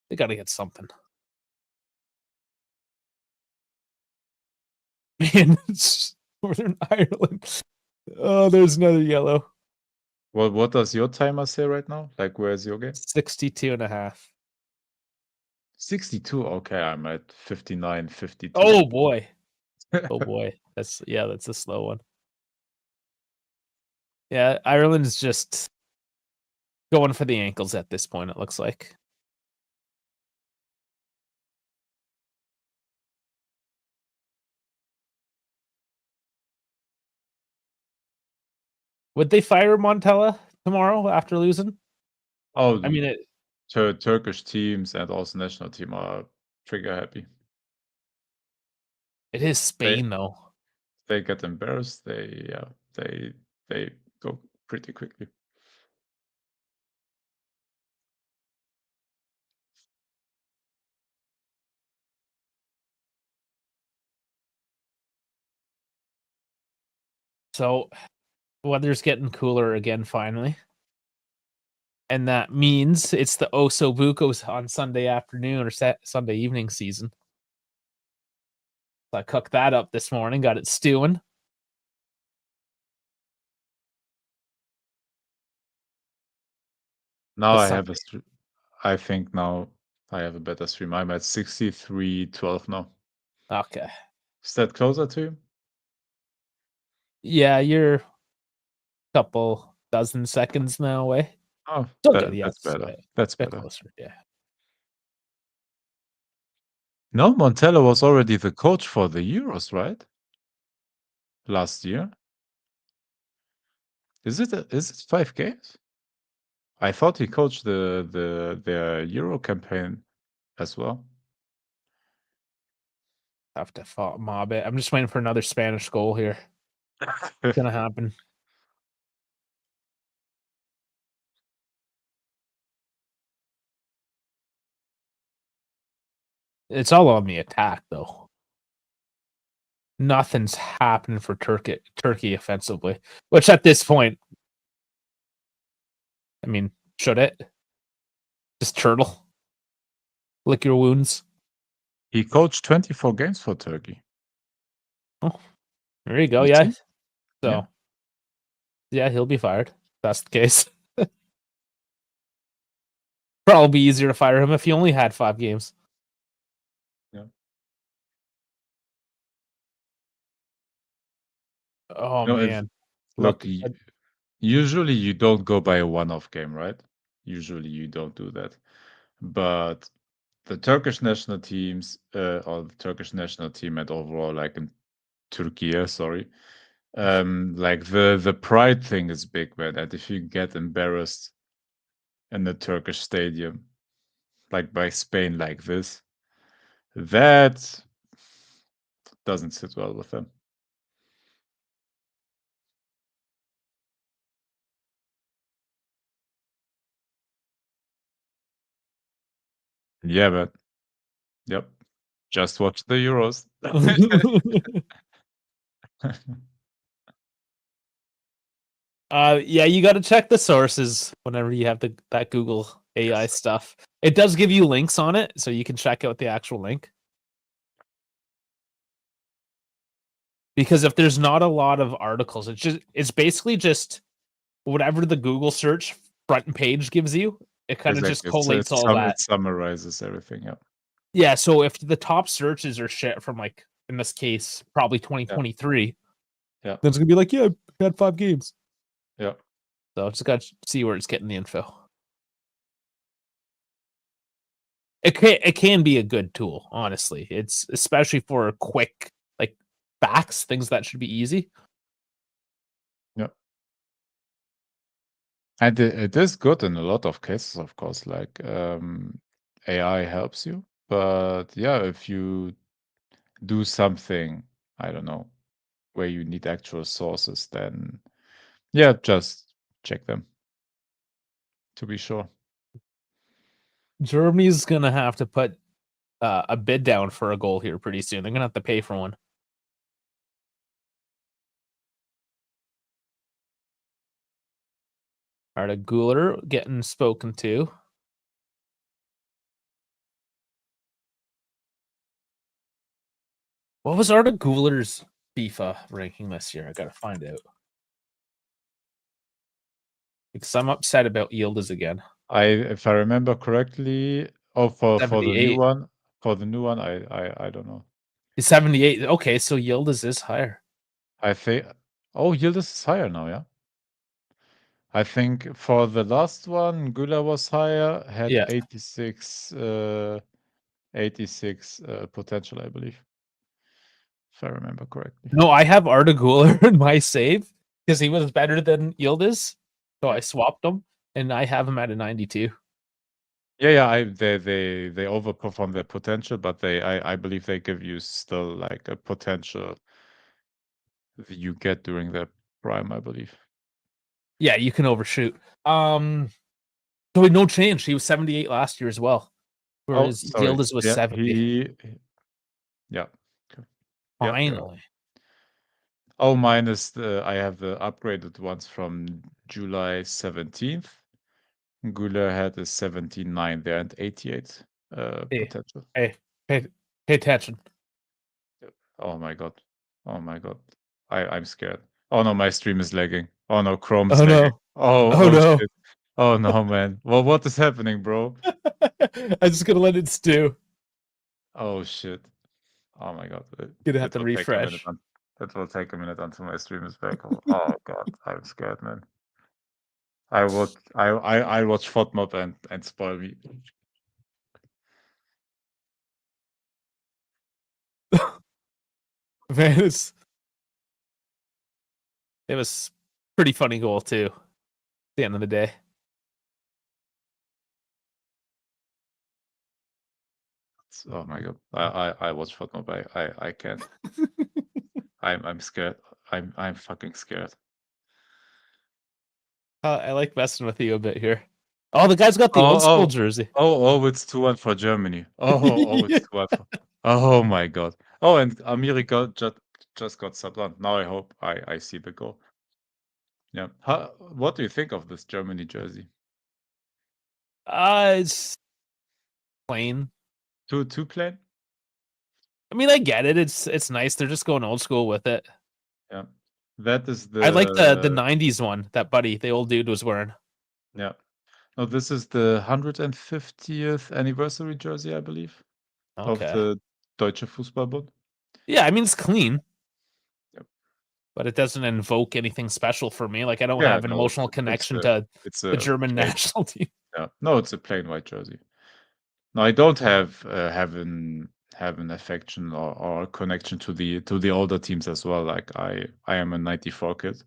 They gotta get something. Man, it's Northern Ireland. Oh, there's another yellow. Well, what does your timer say right now? Like, where's your game? 62.5. 62. Okay, I'm at 59, 52. Oh boy. Oh boy. That's a slow one. Yeah, Ireland's just going for the ankles at this point, it looks like. Would they fire Montella tomorrow after losing? Oh, I mean, Turkish teams and also national team are trigger happy. it is Spain though. They get embarrassed. They go pretty quickly. So weather's getting cooler again finally. And that means it's the Oso Bucos on Sunday afternoon or Sunday evening season. So I cooked that up this morning, got it stewing. Now But I have a I think now I have a better stream. I'm at 63-12 now. Okay. Is that closer to you? Yeah, you're a couple dozen seconds now away. Oh, Still good. Yeah, that's it's better. a That's bit better. closer. Yeah. No, Montella was already the coach for the Euros, right? Last year. Is it 5 games? I thought he coached the Euro campaign as well. Have to mob it. I'm just waiting for another Spanish goal here. It's gonna happen. It's all on the attack, though. Nothing's happening for Turkey offensively. Which at this point, I mean, should it? Just turtle. Lick your wounds. He coached 24 games for Turkey. Oh, there you go. You Yeah. see? So, yeah, he'll be fired. If that's the case. Probably easier to fire him if he only had 5 games. Yeah. Oh, No, man. look, usually you don't go by a one-off game, right? Usually you don't do that. But the Turkish national teams, or the Turkish national team and overall, like in Türkiye, sorry, like the pride thing is big, man. And if you get embarrassed in the Turkish stadium, like by Spain, like this, that doesn't sit well with them. Yeah, but yep. Just watch the Euros. Yeah, you got to check the sources whenever you have that Google AI Yes. stuff. It does give you links on it, so you can check out the actual link. Because if there's not a lot of articles, it's basically just whatever the Google search front page gives you. It kind of just Exactly. collates all that. It summarizes everything. Yeah. Yeah, so if the top searches are shit from, like, in this case, probably 2023, Yeah. then it's gonna be like, yeah, I had 5 games. Yeah. So just got to see where it's getting the info. It can be a good tool, honestly. It's especially for quick, like, facts, things that should be easy. Yeah. And it is good in a lot of cases, of course. Like AI helps you, but yeah, if you do something, I don't know, where you need actual sources, then yeah, just check them to be sure. Germany's gonna have to put a bid down for a goal here pretty soon. They're gonna have to pay for one. Arda Guler getting spoken to. What was Arda Guler's FIFA ranking this year? I gotta find out. Because I'm upset about Yildiz again. If I remember correctly, for the new 78. one, I don't know. He's 78. Okay, so Yildiz is higher. I think Yildiz is higher now, yeah. I think for the last one, Güler was higher, had Yeah. 86 potential, I believe. If I remember correctly. No, I have Arda Guler in my save because he was better than Yildiz. So I swapped him and I have him at a 92. Yeah, they overperform their potential, but I believe they give you still like a potential that you get during their prime, I believe. Yeah, you can overshoot. So no change. He was 78 last year as well. Whereas Sorry. Yildiz was Yeah, 70. Yeah. Okay. Finally. Minus I have the upgraded ones from July 17th. Güler had a 79 there and 88 potential. Hey, pay attention. Oh my god. Oh my god. I'm scared. Oh no, my stream is lagging. Oh no, Chrome's Oh lagging. no. Oh no. shit. Oh no, man. Well, what is happening, bro? I'm just gonna let it stew. Oh shit. Oh my god. Gonna have to Will take a minute. refresh. It will take a minute until my stream is back. Oh god, I'm scared, man. I watch FODMAP and spoil me. Man, it was pretty funny goal too. At the end of the day. Oh my god. I watch FODMAP. I can't. I'm scared. I'm fucking scared. I like messing with you a bit here. Oh, the guy's got the old school jersey. It's 2-1 for Germany. It's 2-1 for. Oh my god. Oh, and America just got subbed on. Now I hope I see the goal. Yeah. What do you think of this Germany jersey? It's plain. Too plain? I mean, I get it. It's nice. They're just going old school with it. Yeah. That is I like the '90s one that Buddy, the old dude, was wearing. Yeah. No, this is the 150th anniversary jersey, I believe, of Okay. the Deutsche Fußballbund. Yeah, I mean it's clean. Yep. But it doesn't invoke anything special for me. Like I don't have an emotional connection to the German national team. Yeah. No, it's a plain white jersey. No, I don't have an affection or connection to the older teams as well. Like I am a '94 kid,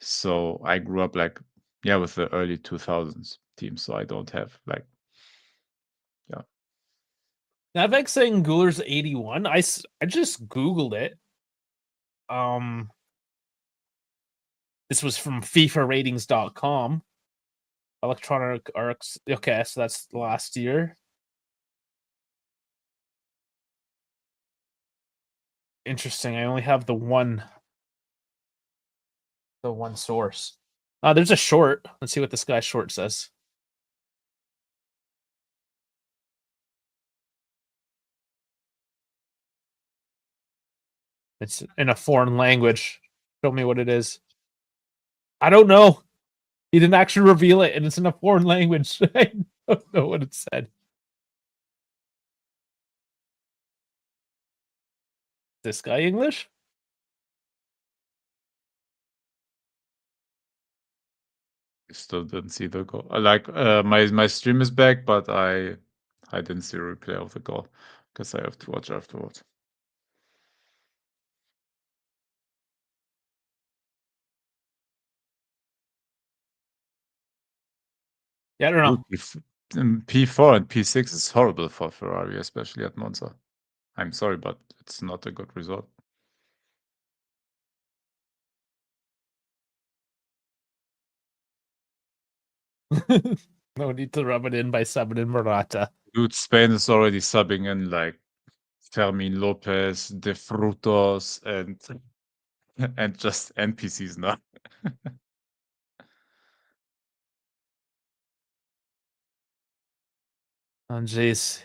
so I grew up like with the early 2000s teams. So I don't have like Navek saying Guler's 81. I just googled it. This was from FIFAratings.com. Electronic Arcs. Okay, so that's last year. Interesting. I only have the one source. There's a short. Let's see what this guy's short says. It's in a foreign language. Show me what it is. I don't know. He didn't actually reveal it, and it's in a foreign language. I don't know what it said. This guy English? Still didn't see the goal. Like my stream is back, but I didn't see a replay of the goal because I have to watch afterwards. Yeah, I don't know. P4 and P6 is horrible for Ferrari, especially at Monza. I'm sorry, but it's not a good result. No need to rub it in by subbing in Morata. Dude, Spain is already subbing in like Fermin Lopez, De Frutos, and just NPCs now. Oh, jeez.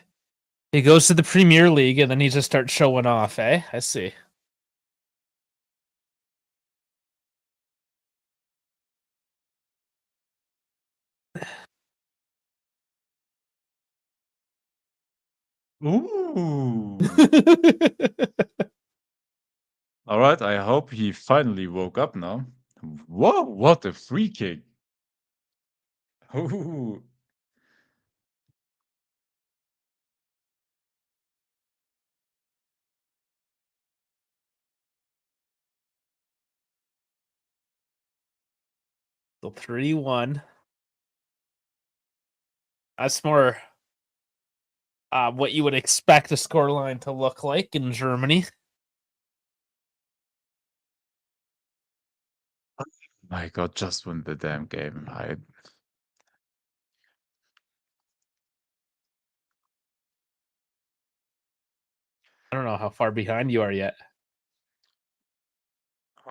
He goes to the Premier League and then he just starts showing off, eh? I see. Ooh. All right, I hope he finally woke up now. Whoa, what a free kick. Ooh. So 3-1. That's more what you would expect a scoreline to look like in Germany. My God, just win the damn game. I don't know how far behind you are yet.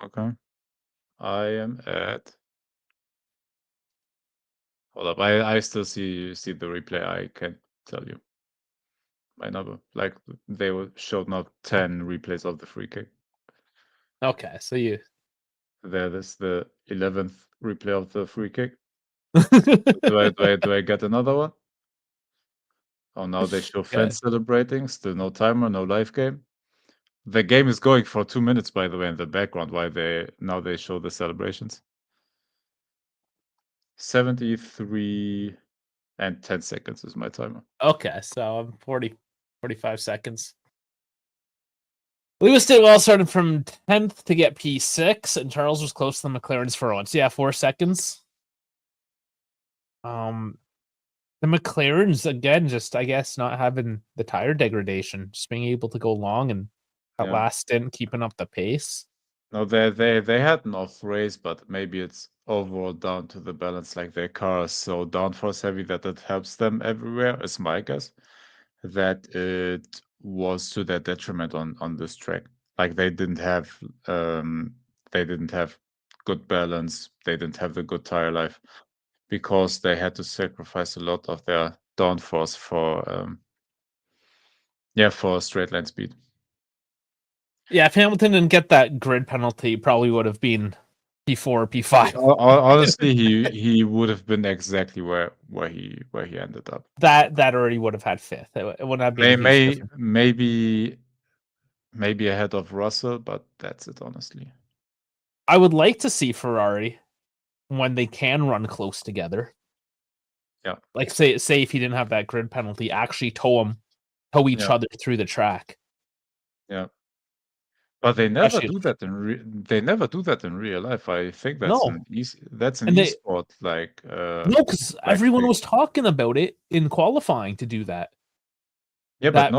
Okay. I am at. Hold up. I still see the replay. I can't tell you my number. Like they showed not 10 replays of the free kick. Okay, so you. There is the 11th replay of the free kick. Do I get another one? Oh, now they show Yeah. fans celebrating. Still no timer, no live game. The game is going for 2 minutes, by the way, in the background. Why they show the celebrations? 73 and 10 seconds is my timer. Okay, so I'm 45 seconds. Lewis did well, starting from 10th to get P6, and Charles was close to the McLarens for once. Yeah, 4 seconds. The McLarens, again, just, I guess, not having the tire degradation, just being able to go long and that Yeah. last stint keeping up the pace. No, they had an off race, but maybe it's overall down to the balance. Like their car is so downforce heavy that it helps them everywhere, is my guess. That it was to their detriment on this track. Like they didn't have good balance. They didn't have the good tire life because they had to sacrifice a lot of their downforce for straight line speed. Yeah, if Hamilton didn't get that grid penalty, probably would have been P4, P5. Honestly, he would have been exactly where he ended up. That already would have had 5th. It would not be a huge difference. Maybe ahead of Russell, but that's it, honestly. I would like to see Ferrari when they can run close together. Yeah. Like say if he didn't have that grid penalty, actually tow each other through the track. Yeah. But they never do that in real life. I think that's No. an esport like no, because everyone was talking about it in qualifying to do that. Yeah, but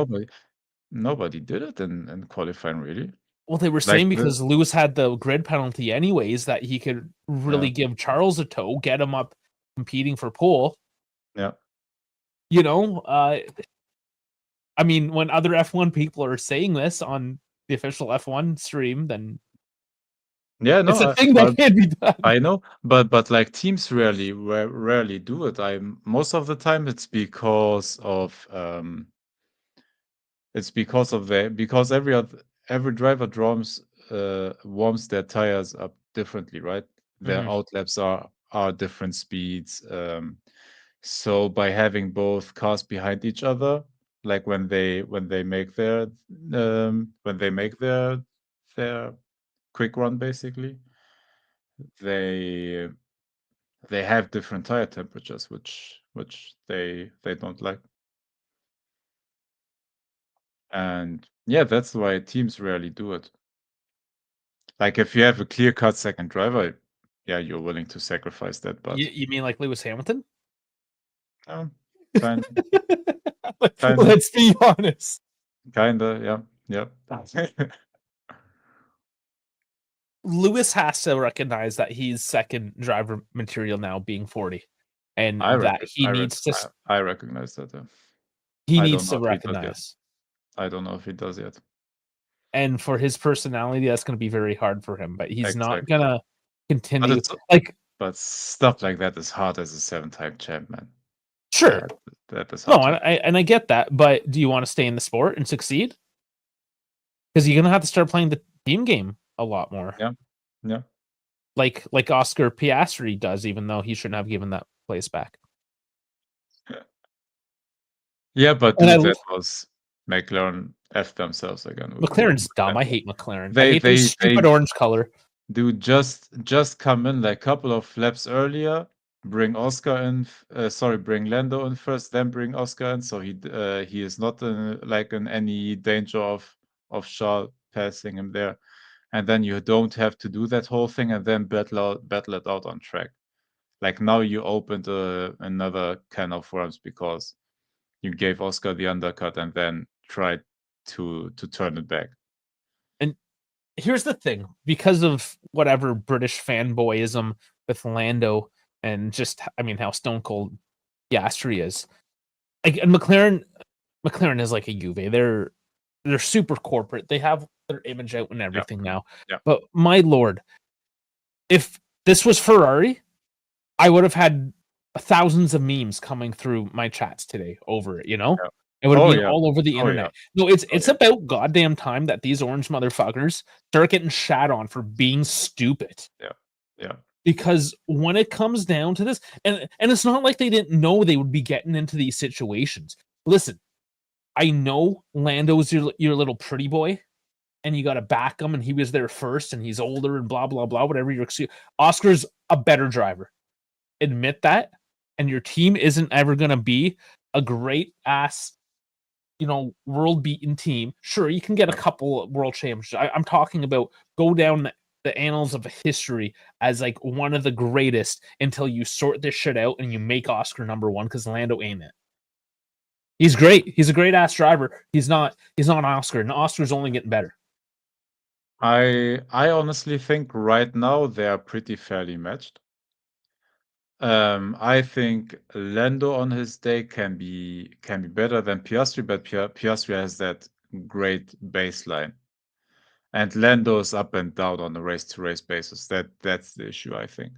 nobody did it in qualifying, really. Well, they were saying because Lewis had the grid penalty anyways, that he could really give Charles a tow, get him up competing for pole. Yeah. You know, I mean, when other F1 people are saying this on the official F1 stream, then yeah, no, it's a thing that can be done. I know, but like teams rarely do it. Most of the time it's because of because every driver warms their tires up differently, right? Their outlaps are different speeds. So by having both cars behind each other, like when they make their quick run, basically, they have different tire temperatures, which they don't like. And yeah, that's why teams rarely do it. Like if you have a clear-cut second driver, yeah, you're willing to sacrifice that, but You mean like Lewis Hamilton? Kind Let's be honest. Kinda, yeah. Lewis has to recognize that he's second driver material now, being 40, and I he needs to. I recognize that. He needs to recognize. I don't know if he does yet. And for his personality, that's going to be very hard for him. But he's not going to continue. But stuff like that is hard as a 7-time champ, man. Sure. That is hard. No, I get that. But do you want to stay in the sport and succeed? Because you're going to have to start playing the team game a lot more. Yeah. Like Oscar Piastri does, even though he shouldn't have given that place back. Yeah, but that was McLaren F themselves again. McLaren's dumb. I hate McLaren. I hate their stupid orange color. Dude, just come in like a couple of laps earlier, bring Oscar in. Bring Lando in first, then bring Oscar in. So he is not in any danger of Charles passing him there. And then you don't have to do that whole thing and then battle it out on track. Like now you opened another can of worms because you gave Oscar the undercut and then tried to turn it back. And here's the thing, because of whatever British fanboyism with Lando and just, I mean, how stone cold Piastri is. Like, and McLaren is like a Juve. They're super corporate. They have their image out and everything now. Yeah. But my lord, if this was Ferrari, I would have had thousands of memes coming through my chats today over it, you know? Yeah. It would have been all over the internet. Yeah. No, it's about goddamn time that these orange motherfuckers start getting shat on for being stupid. Yeah. Because when it comes down to this, and it's not like they didn't know they would be getting into these situations. listen, I know Lando's your little pretty boy, and you got to back him, and he was there first, and he's older, and blah blah blah. Whatever your excuse, Oscar's a better driver. Admit that, and your team isn't ever going to be a great ass, world beaten team. Sure, you can get a couple world championships. I'm talking about go down the annals of history as like one of the greatest until you sort this shit out and you make Oscar number one, because Lando ain't it. He's great. He's a great ass driver. He's not Oscar, and Oscar's only getting better. I honestly think right now they are pretty fairly matched. I think Lando on his day can be better than Piastri, but Piastri has that great baseline. And Lando's up and down on a race-to-race basis. That's the issue, I think.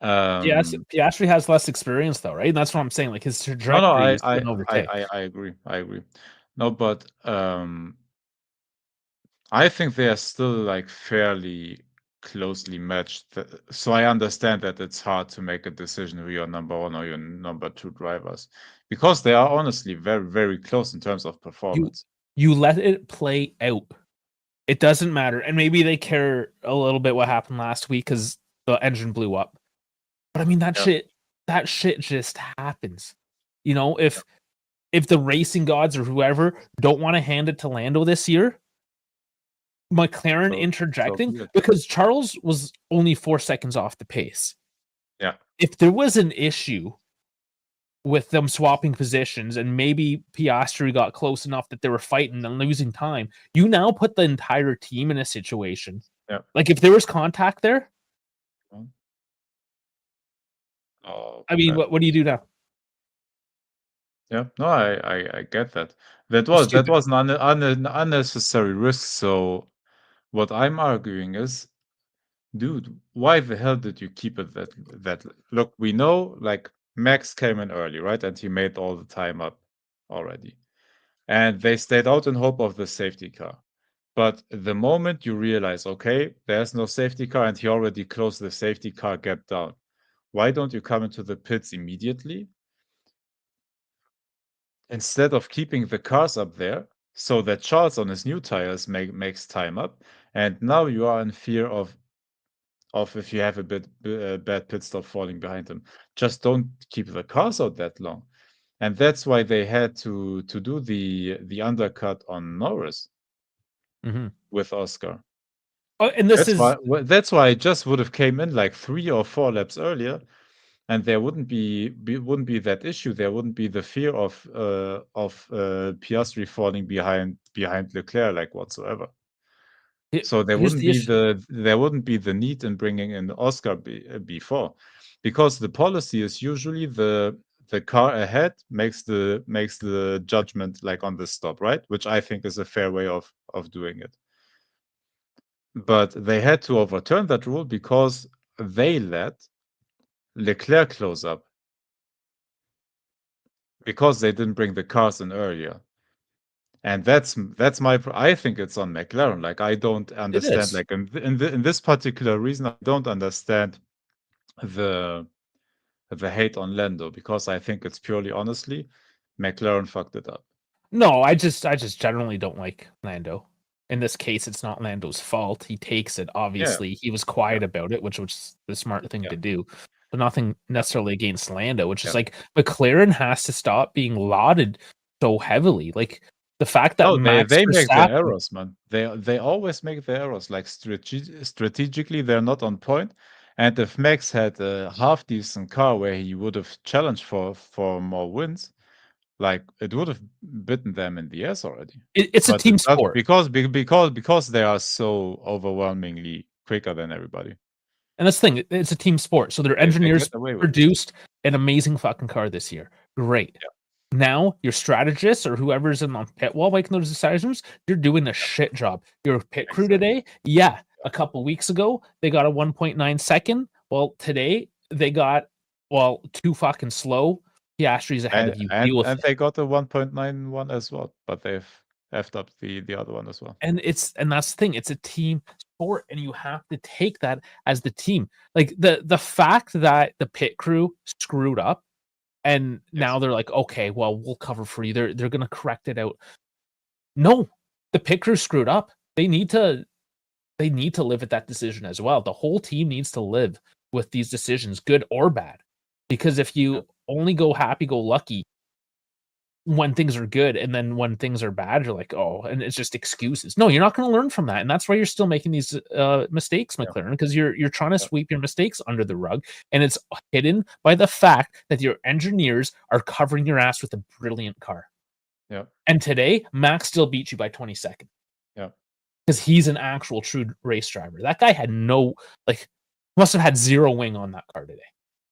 Yes, Piastri has less experience though, right? And that's what I'm saying. Like his trajectory No, is going to overtake. I agree. No, but I think they are still like fairly closely matched. So I understand that it's hard to make a decision who your number one or your number two drivers, because they are honestly very, very close in terms of performance. You let it play out. It doesn't matter. And maybe they care a little bit what happened last week because the engine blew up. But I mean that shit just happens. If the racing gods or whoever don't want to hand it to Lando this year, McLaren interjecting, because Charles was only 4 seconds off the pace. Yeah. If there was an issue with them swapping positions and maybe Piastri got close enough that they were fighting and losing time, you now put the entire team in a situation. Yeah. Like if there was contact there, I mean, what do you do now? Yeah, no, I get that. That was an unnecessary risk. So what I'm arguing is, dude, why the hell did you keep it that look, we know like Max came in early, right? And he made all the time up already. And they stayed out in hope of the safety car. But the moment you realize, okay, there's no safety car and he already closed the safety car gap down, why don't you come into the pits immediately? Instead of keeping the cars up there so that Charles on his new tires makes time up, and now you are in fear of if you have a bad pit stop falling behind him. Just don't keep the cars out that long. And that's why they had to do the undercut on Norris with Oscar. Oh, and that's why I just would have came in like 3 or 4 laps earlier, and there wouldn't be that issue. There wouldn't be the fear of Piastri falling behind Leclerc like whatsoever. So there wouldn't be the need in bringing in Oscar before, because the policy is usually the car ahead makes the judgment like on the stop, right? Which I think is a fair way of doing it. But they had to overturn that rule because they let Leclerc close up, because they didn't bring the cars in earlier. And that's I think it's on McLaren. Like I don't understand, like in this particular reason, I don't understand the hate on Lando, because I think it's purely honestly McLaren fucked it up. No, I just generally don't like Lando. In this case, it's not Lando's fault. He takes it, obviously. He was quiet about it, which was the smart thing to do. But nothing necessarily against Lando, which is like McLaren has to stop being lauded so heavily. Like the fact that they make their errors, man. They always make their errors. Like strategically, they're not on point. And if Max had a half decent car where he would have challenged for more wins, like it would have bitten them in the ass already. It's a team sport because they are so overwhelmingly quicker than everybody. And that's the thing, it's a team sport. So their engineers produced an amazing fucking car this year. Great. Yeah. Now your strategists or whoever's in the pit wall making those decisions, you're doing a shit job. Your pit crew today, a couple weeks ago they got a 1.9 second. Well, today they got 2 fucking slow. Piastri's ahead of you. And they got a 1.91 as well, but they've effed up the other one as well. And that's the thing. It's a team sport, and you have to take that as the team. Like the fact that the pit crew screwed up And now they're like, okay, well, we'll cover for you. They're gonna correct it out. No, the pit crew screwed up. They need to live with that decision as well. The whole team needs to live with these decisions, good or bad. Because if you only go happy go lucky when things are good, and then when things are bad, you're like, oh, and it's just excuses. No, you're not going to learn from that, and that's why you're still making these mistakes, McLaren, because you're trying to sweep your mistakes under the rug, and it's hidden by the fact that your engineers are covering your ass with a brilliant car. Yeah. And today, Max still beat you by 20 seconds. Yeah. Because he's an actual true race driver. That guy had must have had zero wing on that car today.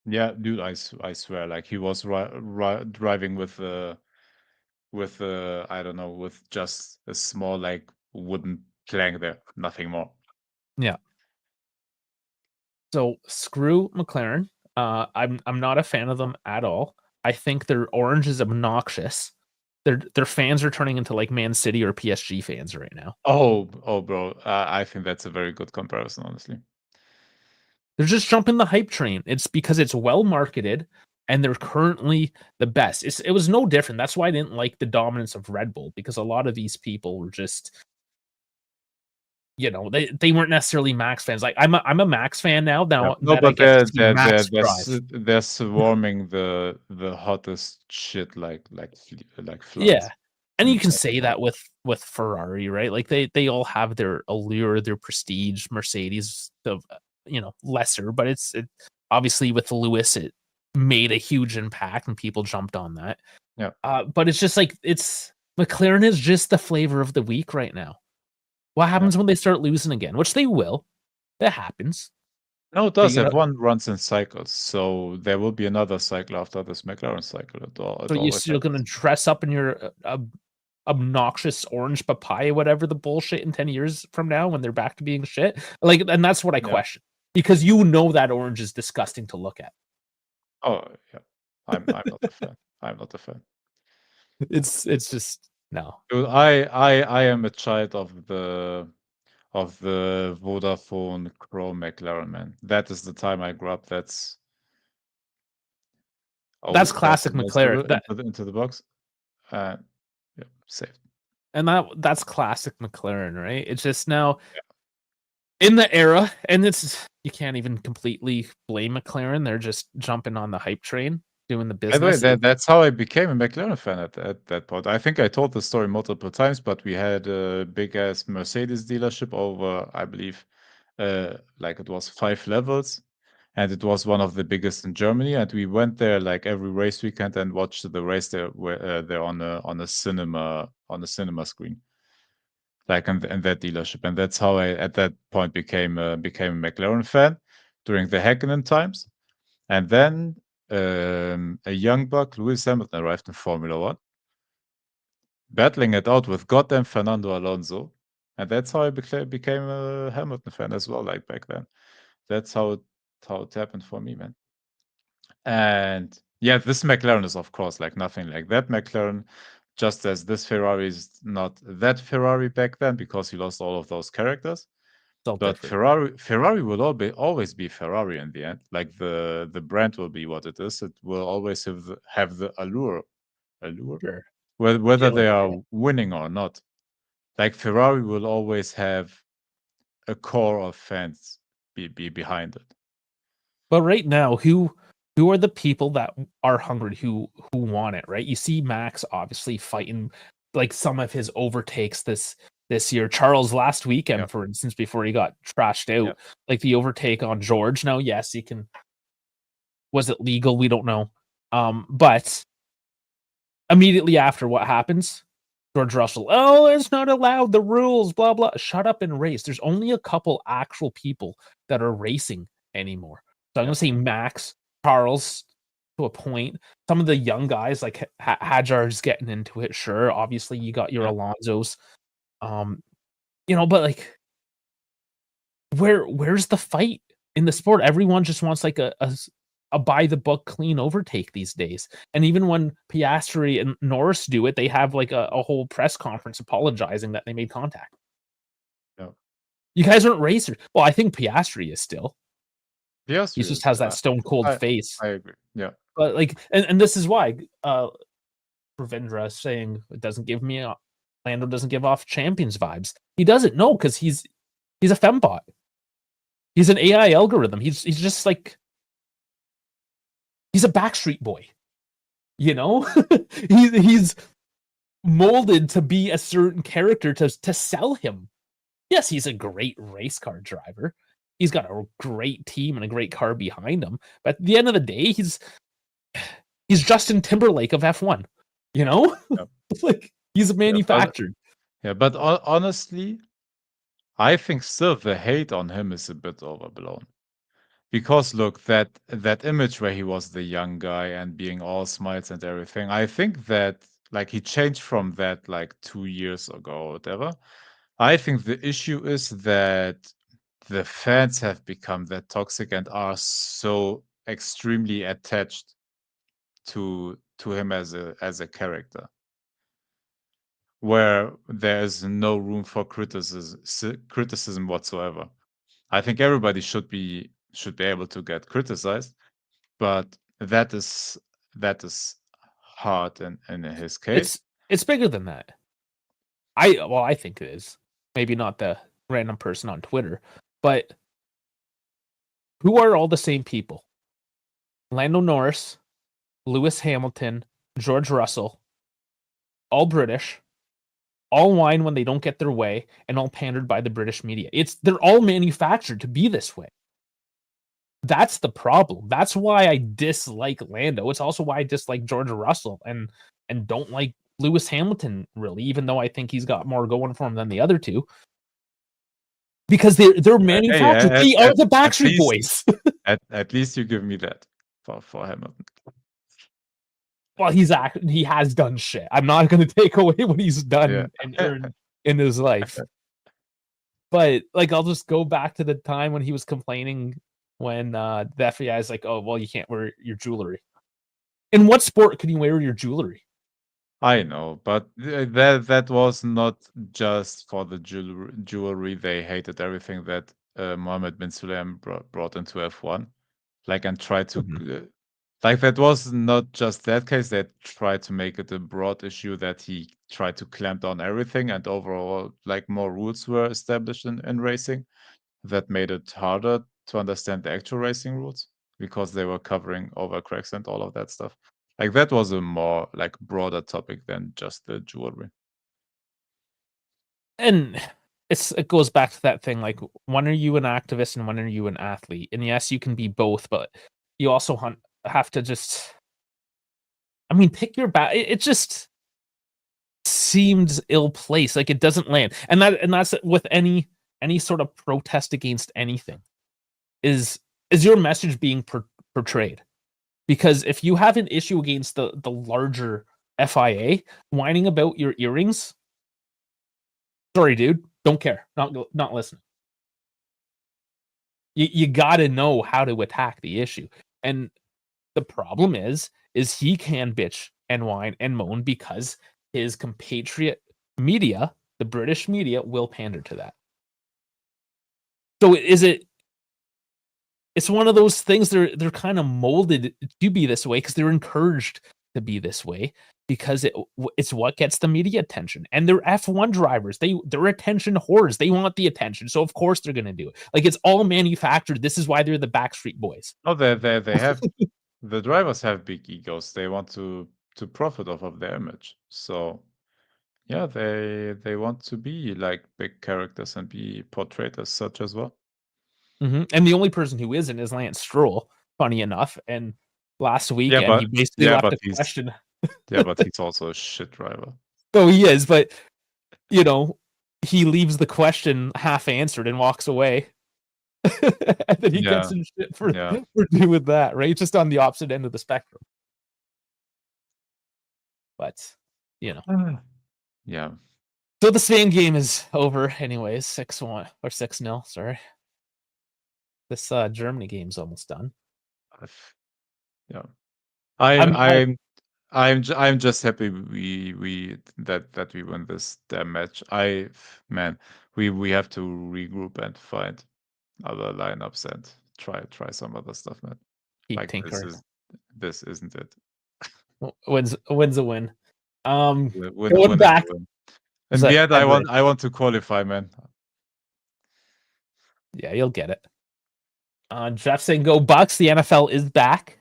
Yeah, dude, I swear, like he was driving with I don't know, with just a small like wooden plank there, nothing more. Yeah. So screw McLaren. I'm not a fan of them at all. I think their orange is obnoxious. Their fans are turning into like Man City or PSG fans right now. Oh, bro, I think that's a very good comparison, honestly. They're just jumping the hype train. It's because it's well marketed and they're currently the best. It was no different. That's why I didn't like the dominance of Red Bull, because a lot of these people were just, they weren't necessarily Max fans. Like I'm a Max fan now. No, That I but get to see Max drive. they're swarming the hottest shit like Yeah. flies. And you can That's say why. that with Ferrari, right? Like they all have their allure, their prestige. Mercedes, lesser, but it obviously with Lewis, it made a huge impact and people jumped on that. Yeah. But it's just like McLaren is just the flavor of the week right now. What happens when they start losing again? Which they will. That happens. No, it does. F1 runs in cycles, so there will be another cycle after this McLaren cycle. So you're still going to dress up in your obnoxious orange papaya, whatever the bullshit, in 10 years from now when they're back to being shit? Like, and that's what I question, because that orange is disgusting to look at. Oh yeah, I'm not a fan. I'm not a fan. It's just no. Dude, I am a child of the Vodafone Chrome McLaren, man. That is the time I grew up. That's classic McLaren. Into the box. Yeah, saved. And that's classic McLaren, right? It's just now in the era, and you can't even completely blame McLaren. They're just jumping on the hype train, doing the business. By the way, that's how I became a McLaren fan at that point. I think I told the story multiple times, but we had a big ass Mercedes dealership over, I believe, like it was 5 levels, and it was one of the biggest in Germany. And we went there like every race weekend and watched the race there, there on a cinema screen, like in that dealership. And that's how I at that point became a McLaren fan during the Häkkinen times, and then. A young buck, Lewis Hamilton, arrived in Formula One, battling it out with goddamn Fernando Alonso, and that's how I became a Hamilton fan as well. Like back then, that's how it happened for me, man. And yeah, this McLaren is of course like nothing like that McLaren. Just as this Ferrari is not that Ferrari back then because he lost all of those characters. But Ferrari will always be Ferrari in the end. Like the brand will be what it is. It will always have the allure. Sure. Whether they are winning or not. Like Ferrari will always have a core of fans be behind it. But right now, who are the people that are hungry, who want it, right? You see Max obviously fighting like some of his overtakes this year. Charles last weekend, for instance, before he got trashed out, like the overtake on George. Now, yes, he can. Was it legal? We don't know. But immediately after what happens, George Russell, oh, it's not allowed, the rules, blah, blah. Shut up and race. There's only a couple actual people that are racing anymore. So I'm going to say Max, Charles, to a point. Some of the young guys like Hadjar's getting into it. Sure. Obviously you got your Alonsos. But like, where's the fight in the sport? Everyone just wants like a by the book clean overtake these days. And even when Piastri and Norris do it, they have like a whole press conference apologizing that they made contact. No. You guys aren't racers. Well, I think Piastri is still. Piastri he just has that stone cold face. I agree. Yeah. But like, and this is why Ravindra saying it doesn't give me Lando doesn't give off champions vibes. He doesn't know because he's a fembot. He's an AI algorithm. He's just like he's a Backstreet Boy. You know, he's molded to be a certain character to sell him. Yes, he's a great race car driver. He's got a great team and a great car behind him. But at the end of the day, he's Justin Timberlake of F1. You know, Yep. like he's manufactured. But honestly, I think still the hate on him is a bit overblown. Because look, that image where he was the young guy and being all smiles and everything, I think that like he changed from that like 2 years ago or whatever. I think the issue is that the fans have become that toxic and are so extremely attached to him as a character, where there is no room for criticism whatsoever. I think everybody should be able to get criticized, but that is hard in his case. It's bigger than that. I think it is. Maybe not the random person on Twitter, but who are all the same people? Lando Norris, Lewis Hamilton, George Russell, all British, all whine when they don't get their way, and all pandered by the British media. They're all manufactured to be this way. That's the problem. That's why I dislike Lando. It's also why I dislike George Russell and don't like Lewis Hamilton, really, even though I think he's got more going for him than the other two. Because they're manufactured. They are the Backstreet Boys. At least you give me that for Hamilton. Well, he has done shit. I'm not going to take away what he's done and earned in his life. But like, I'll just go back to the time when he was complaining when the FBI is like, "Oh, well, you can't wear your jewelry." In what sport can you wear your jewelry? I know, but that was not just for the jewelry. They hated everything that Mohammed bin Sulayem brought into F1, like and tried to like that was not just that case. They tried to make it a broad issue that he tried to clamp down everything, and overall, like more rules were established in racing that made it harder to understand the actual racing rules because they were covering overcracks and all of that stuff. Like that was a more like broader topic than just the jewelry. And it goes back to that thing, like, when are you an activist and when are you an athlete? And yes, you can be both, but you also have to just, I mean, pick your it just seems ill-placed. Like it doesn't land. And that's with any sort of protest against anything. Is your message being portrayed? Because if you have an issue against the larger FIA, whining about your earrings, sorry, dude, don't care, not listening. You got to know how to attack the issue. And the problem is he can bitch and whine and moan because his compatriot media, the British media, will pander to that. So it's one of those things, they're kind of molded to be this way because they're encouraged to be this way because it's what gets the media attention. And they're F1 drivers. They're attention whores. They want the attention. So of course they're going to do it. Like it's all manufactured. This is why they're the Backstreet Boys. Oh, they have the drivers have big egos. They want to profit off of their image. So yeah, they want to be like big characters and be portrayed as such as well. And the only person who isn't is Lance Stroll, funny enough. And last weekend, but he basically left a question. Yeah, but he's also a shit driver. Oh, he is. But, you know, he leaves the question half answered and walks away. And then he gets in shit for doing that, right? Just on the opposite end of the spectrum. But, you know. Yeah. So the Spain game is over anyways, 6-1 or 6-0, sorry. This Germany game's almost done. Yeah. I'm just happy we that we win this damn match. We have to regroup and find other lineups and try some other stuff, man. Keep Like tinkering. this isn't it. Wins a win. Win, Going win back. is a win. Was In the that end, I want to qualify, man. Yeah, you'll get it. Jeff saying go Bucks. The NFL is back.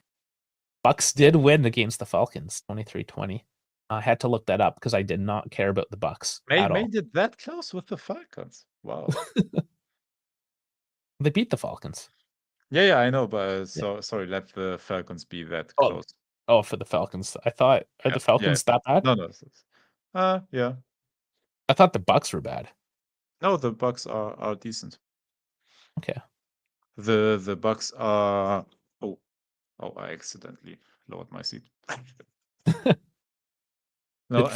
Bucks did win against the Falcons, 23-20. I had to look that up because I did not care about the Bucks at all. Made it that close with the Falcons. Wow. They beat the Falcons. Yeah, I know, but sorry, let the Falcons be that close. Oh, for the Falcons. I thought the Falcons that bad? No. Yeah. I thought the Bucks were bad. No, the Bucks are decent. Okay. The Bucks are. Oh, I accidentally lowered my seat. No,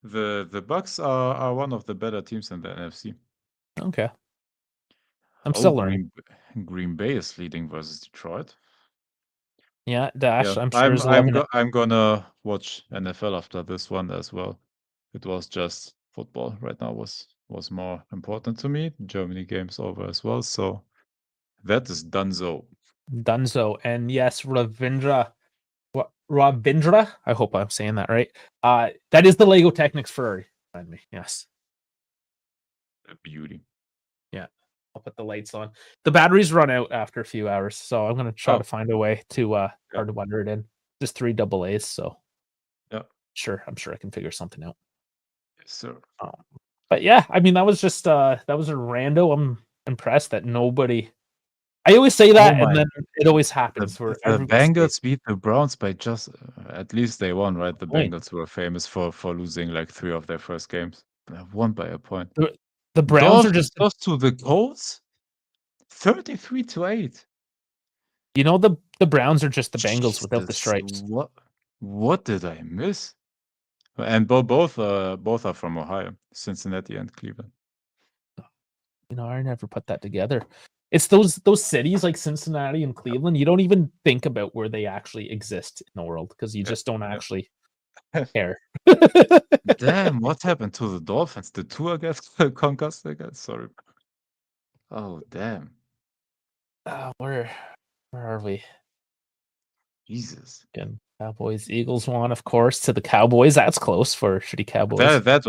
the Bucks are one of the better teams in the NFC. Okay. I'm still learning. Green Bay is leading versus Detroit. Yeah, Dash. Yeah, I'm sure I'm gonna watch NFL after this one as well. It was just football right now was more important to me. Germany game's over as well, so that is donezo. Dunzo. And yes, Ravindra. I hope I'm saying that right. That is the Lego Technics Ferrari behind me. Yes. A beauty. Yeah. I'll put the lights on. The batteries run out after a few hours, so I'm gonna try to find a way to hardwire it in. Just 3 AA's, so yeah. Sure, I'm sure I can figure something out. Yes, sir. But yeah, I mean that was just that was a rando. I'm impressed that nobody. I always say that, and then it always happens. The Bengals beat the Browns by just at least they won, right? The Bengals were famous for losing like 3 of their first games. Won by a point. The Browns are just lost to the Colts 33-8. You know the Browns are just the Bengals without the stripes. What did I miss? And both are from Ohio, Cincinnati and Cleveland. You know, I never put that together. It's those cities like Cincinnati and Cleveland. You don't even think about where they actually exist in the world because you just don't actually care. Damn, what happened to the Dolphins? Did Tua get concussed again? Sorry. Oh, damn. Where are we? Jesus. And Cowboys, Eagles won, of course, to the Cowboys. That's close for shitty Cowboys. That's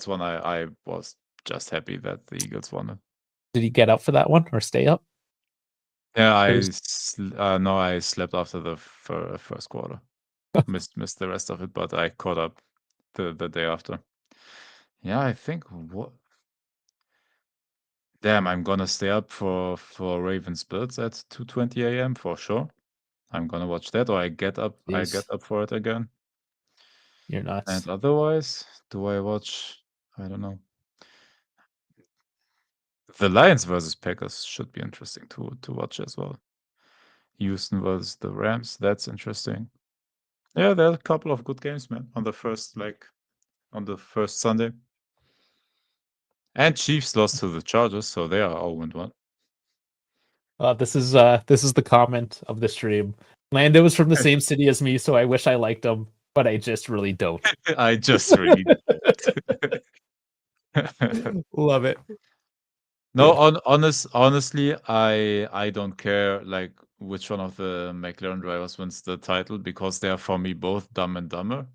one I was just happy that the Eagles won it. Did he get up for that one or stay up? Yeah, I slept after the first quarter. missed the rest of it, but I caught up the day after. Yeah, I think Damn, I'm gonna stay up for Ravens Bills at 2:20 a.m. for sure. I'm gonna watch that, or I get up for it again. You're nuts. And otherwise, do I watch? I don't know. The Lions versus Packers should be interesting to watch as well. Houston versus the Rams, that's interesting. Yeah, there are a couple of good games, man, on the first Sunday. And Chiefs lost to the Chargers, so they are 0-1. This is the comment of the stream. Lando is from the same city as me, so I wish I liked him, but I just really don't. I just really don't. Love it. No, honestly, I don't care like which one of the McLaren drivers wins the title because they are for me both dumb and dumber.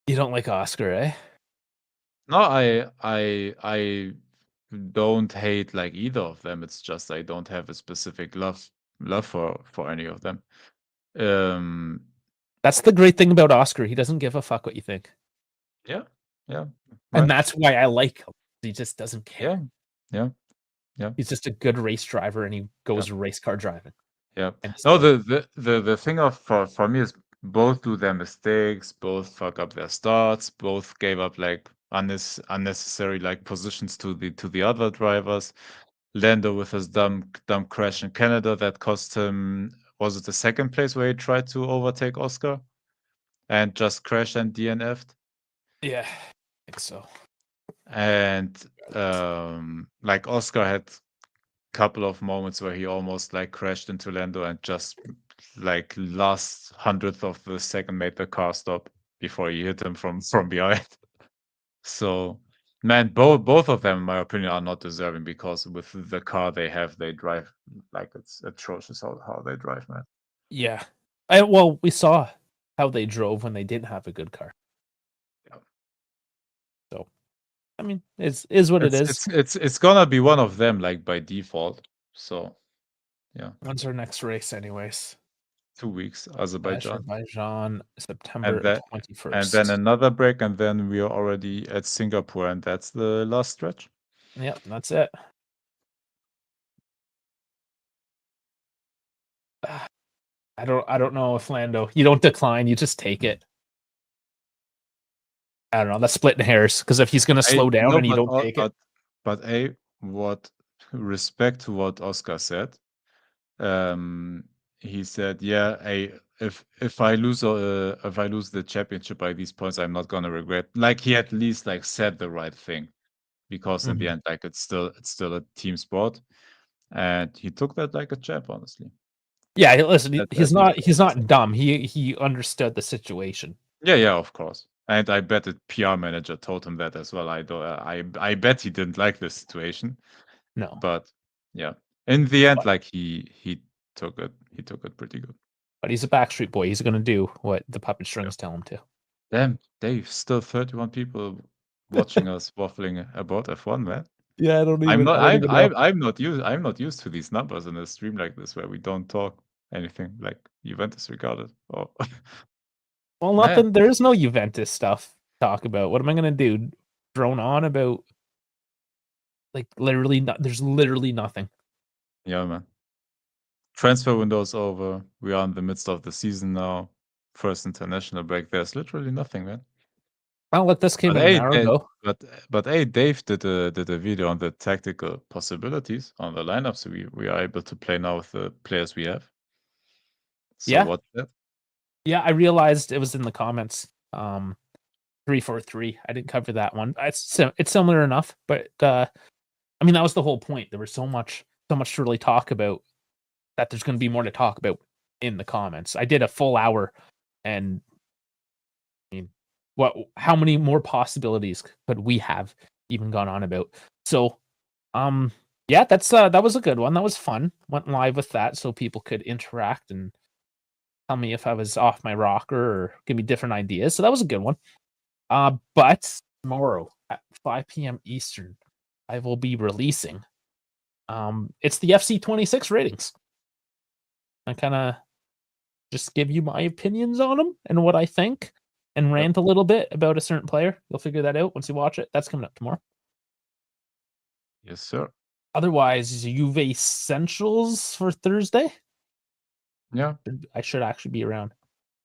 You don't like Oscar, eh? No, I don't hate like either of them. It's just I don't have a specific love for any of them. That's the great thing about Oscar. He doesn't give a fuck what you think. Yeah. Right. And that's why I like him. He just doesn't care. Yeah. He's just a good race driver, and he goes race car driving. Yeah. No, the thing for me is both do their mistakes, both fuck up their starts, both gave up like unnecessary like positions to the other drivers. Lando with his dumb crash in Canada that cost him, was it the second place where he tried to overtake Oscar and just crashed and DNF'd? Yeah, I think so. And like Oscar had couple of moments where he almost like crashed into Lando and just like last 100th of the second made the car stop before he hit him from behind. So Man, both of them, in my opinion, are not deserving because with the car they have, they drive like it's atrocious how they drive, man. Yeah. Well, we saw how they drove when they didn't have a good car. Yeah. So, I mean, is what it is. It's gonna be one of them, like by default. So, yeah, When's our next race, anyways? 2 weeks, Azerbaijan, Azerbaijan, and September then 21st. another break, and then we are already at Singapore, and that's the last stretch. Yep, that's it. I don't know if Lando. You don't decline. You just take it. I don't know. That's splitting hairs because if he's gonna slow down No, and you don't take it, but what respect to what Oscar said. He said, "Yeah, if I lose the championship by these points, I'm not gonna regret." Like he at least like said the right thing, because in the end, like it's still a team sport, and he took that like a champ, honestly. yeah. Listen, That's he's at least not what he's he not said. dumb. He understood the situation. Yeah, of course. And I bet the PR manager told him that as well. I bet he didn't like this situation, No, but yeah, in the end, but, like he took it pretty good. but he's a Backstreet Boy. He's gonna do what the puppet strings tell him to. Damn, Dave, still 31 people watching us waffling about F1, man. Yeah, I don't I'm even. not I don't even know. I'm not used to these numbers in a stream like this where we don't talk anything like Juventus regarded. Oh Well, man. nothing. There is no Juventus stuff to talk about. What am I gonna do? Drone on about like literally? There's literally nothing. Yeah, man. Transfer window's over. We are in the midst of the season now. First international break. There's literally nothing, man. Well, look, this came But in an hey, hour ago. but hey, Dave did a video on the tactical possibilities on the lineup, so we are able to play now with the players we have. So Yeah, what's that? yeah. I realized it was in the comments. 343. I didn't cover that one. It's similar enough, but I mean that was the whole point. There was so much to really talk about that there's going to be more to talk about in the comments. I did a full hour, and I mean, how many more possibilities could we have even gone on about? So, yeah, that was a good one. That was fun. Went live with that so people could interact and tell me if I was off my rocker or give me different ideas. So that was a good one. But tomorrow at 5 p.m. Eastern, I will be releasing. It's the FC26 ratings. I kind of just give you my opinions on them and what I think, and Yep. rant a little bit about a certain player. You'll figure that out once you watch it. That's coming up tomorrow. Yes, sir. Otherwise, Juve Essentials for Thursday. Yeah. I should actually be around.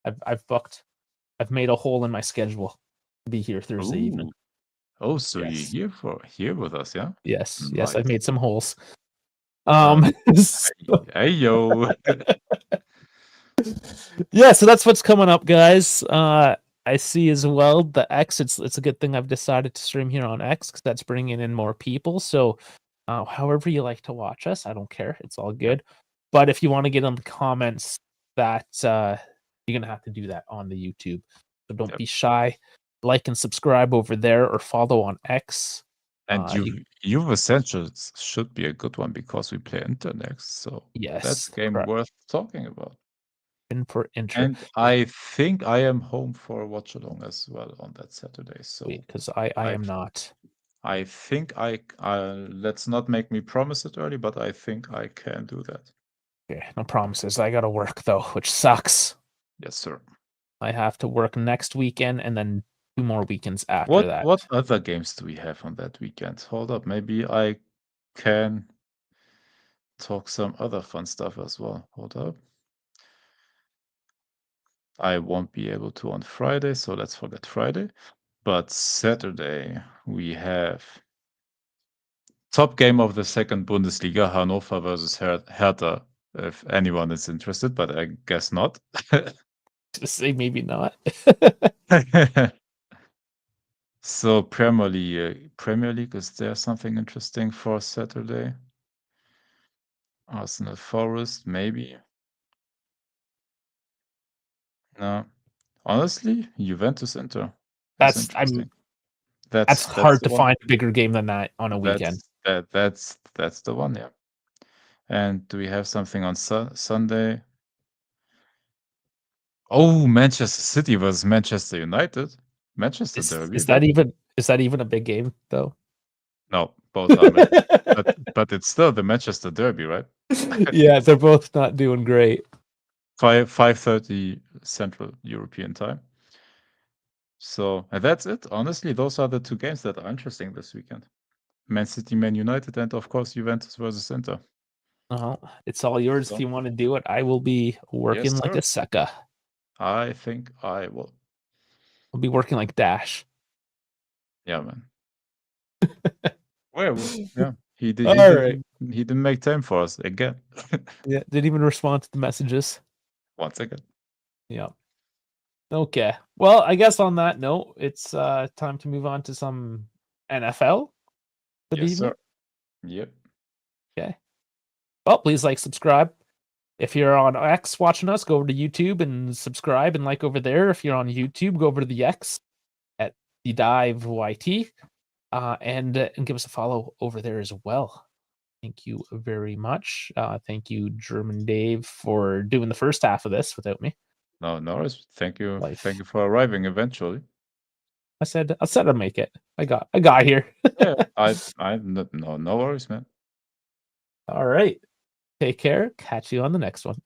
I've booked. I've made a hole in my schedule to be here Thursday evening. Ooh. Oh, so Yes. you're here with us, yeah? Yes, I've Nice. made some holes. Nice. So- Hey yo. yeah, so that's what's coming up, guys. I see as well the X. It's a good thing I've decided to stream here on X because that's bringing in more people. So, however you like to watch us, I don't care. It's all good. But if you want to get in the comments, that you're gonna have to do that on the YouTube. So don't Yep. be shy. Like and subscribe over there or follow on X. And you've Essentials should be a good one because we play Inter next, so that's Yes, a game correct. worth talking about. For intro. And I think I am home for Watchalong as well on that Saturday. So Because I am not. I think let's not make me promise it early, but I think I can do that. Okay, no promises. I gotta work though, which sucks. Yes, sir. I have to work next weekend and then 2 more weekends after that. What other games do we have on that weekend? Hold up, maybe I can talk some other fun stuff as well. Hold up. I won't be able to on Friday, so let's forget Friday. But Saturday we have top game of the second Bundesliga, Hannover versus Hertha, if anyone is interested, but I guess not. To say maybe not. So Premier League, is there something interesting for Saturday? Arsenal Forest, maybe. No. Honestly, Juventus Inter is That's I'm interesting. That's that's hard the to one. find a bigger game than that on a weekend. That's the one, yeah. And do we have something on Sunday? Oh, Manchester City versus Manchester United. Manchester derby. Is that even a big game though? No, both are, but it's still the Manchester derby, right? Yeah, they're both not doing great. 5:30 Central European time. So and that's it. Honestly, those are the two games that are interesting this weekend. Man City, Man United, and of course Juventus versus Inter. Oh, it's all yours if So, you want to do it. I will be working yes, like sir. a sucker. I think I will. I'll be working like Dash. Yeah, man. Well, yeah. He did. All right. He didn't make time for us again. Yeah, didn't even respond to the messages. Once again. Yeah. Okay. Well, I guess on that note, it's time to move on to some NFL for the Yes, evening. sir. Yep. Okay. Well, please like, subscribe. If you're on X watching us, go over to YouTube and subscribe and like over there. If you're on YouTube, go over to the X at the Dive YT and give us a follow over there as well. Thank you very much. Thank you, German Dave, for doing the first half of this without me. No, Norris. Thank you. Life. Thank you for arriving eventually. I said I'd make it. I got here. Yeah, no worries, man. All right. Take care. Catch you on the next one.